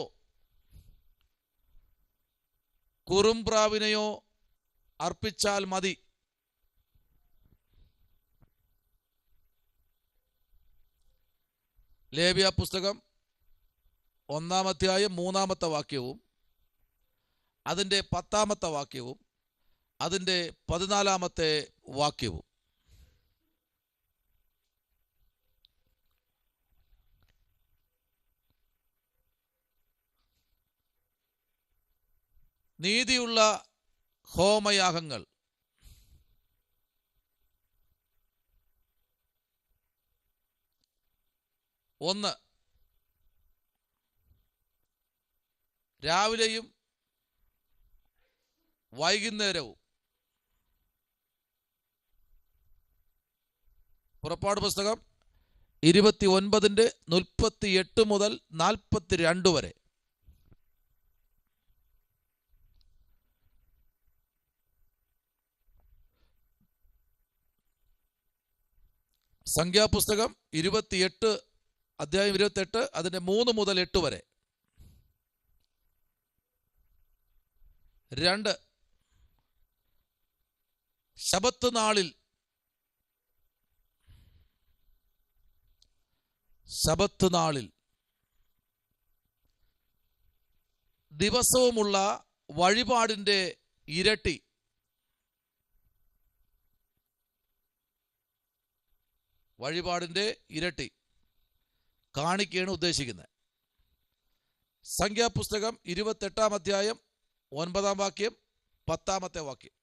കുറുംപ്രാവിനെയോ അർപ്പിച്ചാൽ മതി. ലേവ്യ പുസ്തകം 1-ാം അധ്യായം 3-ാമത്തെ വാക്യവും അതിൻ്റെ 10-ാമത്തെ വാക്യവും അതിൻ്റെ 14-ാമത്തെ വാക്യവും. നീതിയുള്ള ഹോമയാഗങ്ങൾ. 1, രാവിലെയും വൈകുന്നേരവും. പുറപ്പാട് പുസ്തകം 29:38 മുതൽ 42 വരെ. സംഖ്യാപുസ്തകം 28 അധ്യായം 28 അതിൻ്റെ 3 മുതൽ 8 വരെ. 2, ശബത്ത് നാളിൽ ദിവസവുമുള്ള വഴിപാടിൻ്റെ ഇരട്ടി. കാണിക്കുകയാണ് ഉദ്ദേശിക്കുന്നത്. സംഖ്യാപുസ്തകം 28-ാം അധ്യായം 9-ാം വാക്യം 10-ാമത്തെ വാക്യം.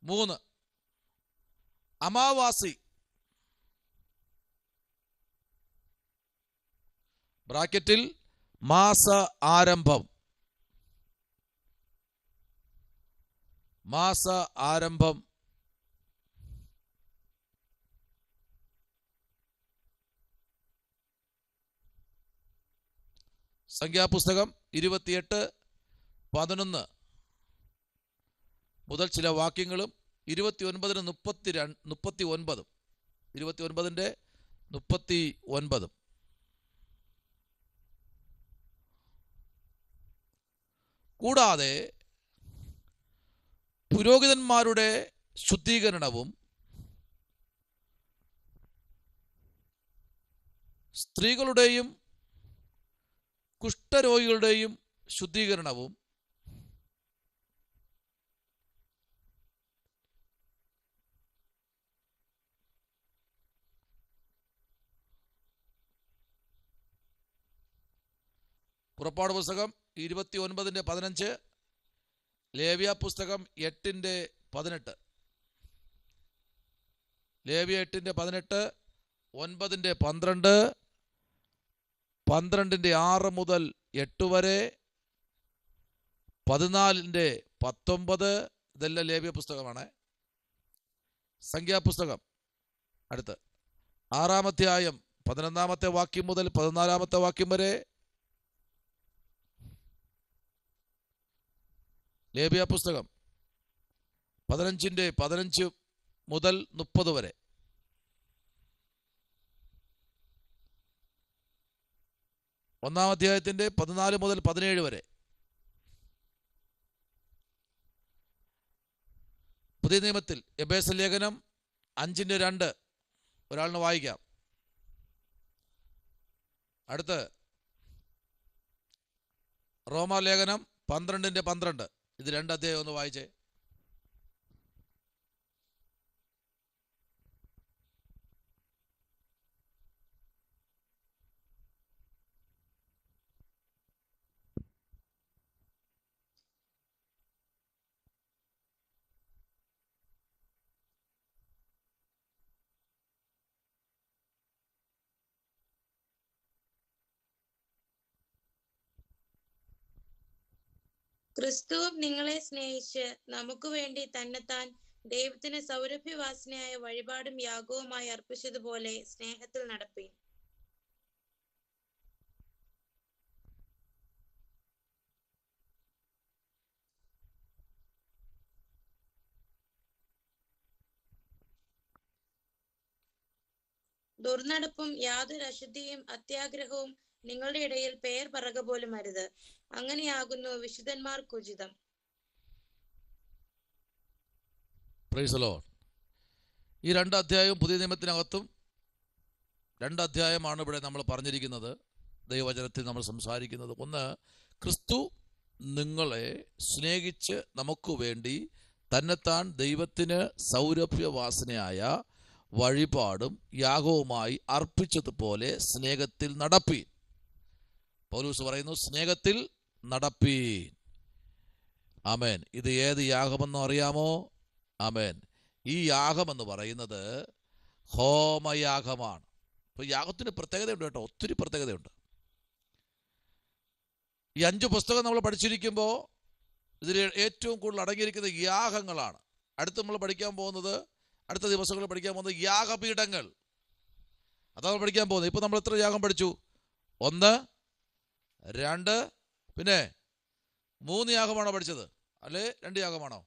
3, അമാവാസി ബ്രാക്കറ്റിൽ മാസ ആരംഭം. സംഖ്യാപുസ്തകം 28:11 മുതൽ ചില വാക്യങ്ങളും 29-39, 29-ന്റെ 39. കൂടാതെ പുരോഹിതന്മാരുടെ ശുദ്ധീകരണവും സ്ത്രീകളുടെയും കുഷ്ഠരോഗികളുടെയും ശുദ്ധീകരണവും പുറപ്പാട് പുസ്തകം 29:15, ലേവ്യ പുസ്തകം 8:18, ലേവ്യ 8:18, 9:12, 12:6 മുതൽ 8 വരെ, 14:19, ഇതെല്ലാം ലേവ്യ പുസ്തകമാണ്. സംഖ്യാപുസ്തകം അടുത്ത് 6-ാം അധ്യായം 11-ാമത്തെ വാക്യം മുതൽ 14-ാമത്തെ വാക്യം വരെ, ലേവ്യ പുസ്തകം 15 മുതൽ 30 വരെ, 1-ാം അധ്യായത്തിന്റെ 14 മുതൽ 17 വരെ, പുതിയ നിയമത്തിൽ എബേസ്യ ലേഖനം 5:2 ഒരാളിന് വായിക്കാം. അടുത്ത് റോമാലേഖനം 12:12, ഇത് 2 അധ്യായം ഒന്ന് വായിച്ചേ. ക്രിസ്തു നിങ്ങളെ സ്നേഹിച്ച് നമുക്ക് വേണ്ടി തന്നെത്താൻ ദൈവത്തിന് സൗരഭ്യവാസനയായ വഴിപാടും യാഗവുമായി അർപ്പിച്ചതുപോലെ സ്നേഹത്തിൽ നടപ്പീൻ. ദുർനടപ്പും യാതൊരു അശുദ്ധിയും അത്യാഗ്രഹവും നിങ്ങളുടെ ഇടയിൽ പേർ പറക പോലും അരുത്. അങ്ങനെയാകുന്നു വിശുദ്ധന്മാർക്ക് ഉചിതം. Price the Lord. ഈ 2 അധ്യായവും പുതിയ നിയമത്തിനകത്തും 2 അധ്യായമാണ് ഇവിടെ നമ്മൾ പറഞ്ഞിരിക്കുന്നത്, ദൈവവചനത്തിൽ നമ്മൾ സംസാരിക്കുന്നത്. ഒന്ന്, ക്രിസ്തു നിങ്ങളെ സ്നേഹിച്ച് നമുക്ക് വേണ്ടി തന്നെത്താൻ ദൈവത്തിന് സൗരഭ്യവാസനയായ വഴിപാടും യാഗവുമായി അർപ്പിച്ചതുപോലെ സ്നേഹത്തിൽ നടപ്പീൻ. പൗലോസ് പറയുന്നു, സ്നേഹത്തിൽ നടപ്പീൻ. ആമേൻ. ഇത് ഏത് യാഗമെന്ന് അറിയാമോ? ആമേൻ. ഈ യാഗമെന്ന് പറയുന്നത് ഹോമയാഗമാണ്. അപ്പോൾ യാഗത്തിന് പ്രത്യേകതയുണ്ട് കേട്ടോ, ഒത്തിരി പ്രത്യേകതയുണ്ട്. ഈ 5 പുസ്തകം നമ്മൾ പഠിച്ചിരിക്കുമ്പോൾ ഇതിൽ ഏറ്റവും കൂടുതൽ അടങ്ങിയിരിക്കുന്ന യാഗങ്ങളാണ്. അടുത്ത് നമ്മൾ പഠിക്കാൻ പോകുന്നത്, അടുത്ത ദിവസങ്ങളിൽ പഠിക്കാൻ പോകുന്നത് യാഗപീഠങ്ങൾ. അതാണ് പഠിക്കാൻ പോകുന്നത്. ഇപ്പോൾ നമ്മൾ എത്ര യാഗം പഠിച്ചു? 1, 2, പിന്നെ 3 യാഗമാണോ പഠിച്ചത്? അല്ലേ 2 യാഗമാണോ?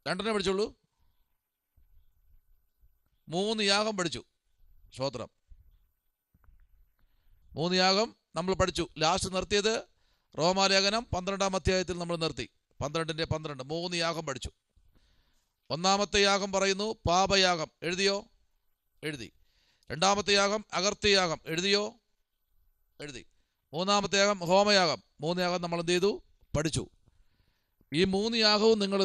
2 പഠിച്ചുള്ളൂ. 3 യാഗം പഠിച്ചു. സ്തോത്രം. 3 യാഗം നമ്മൾ പഠിച്ചു. ലാസ്റ്റ് നിർത്തിയത് റോമാലേഖനം 12-ാം അധ്യായത്തിൽ നമ്മൾ നിർത്തി. 12:12 3 യാഗം പഠിച്ചു. 1-ാമത്തെ യാഗം പറയുന്നു പാപയാഗം. എഴുതിയോ? എഴുതി. 2-ാമത്തെ യാഗം അകർത്യയാഗം. എഴുതിയോ? എഴുതി. 3-ാമത്തെ യാഗം ഹോമയാഗം. 3 യാഗം നമ്മൾ എന്ത് ചെയ്തു? പഠിച്ചു. ഈ 3 യാഗവും നിങ്ങൾ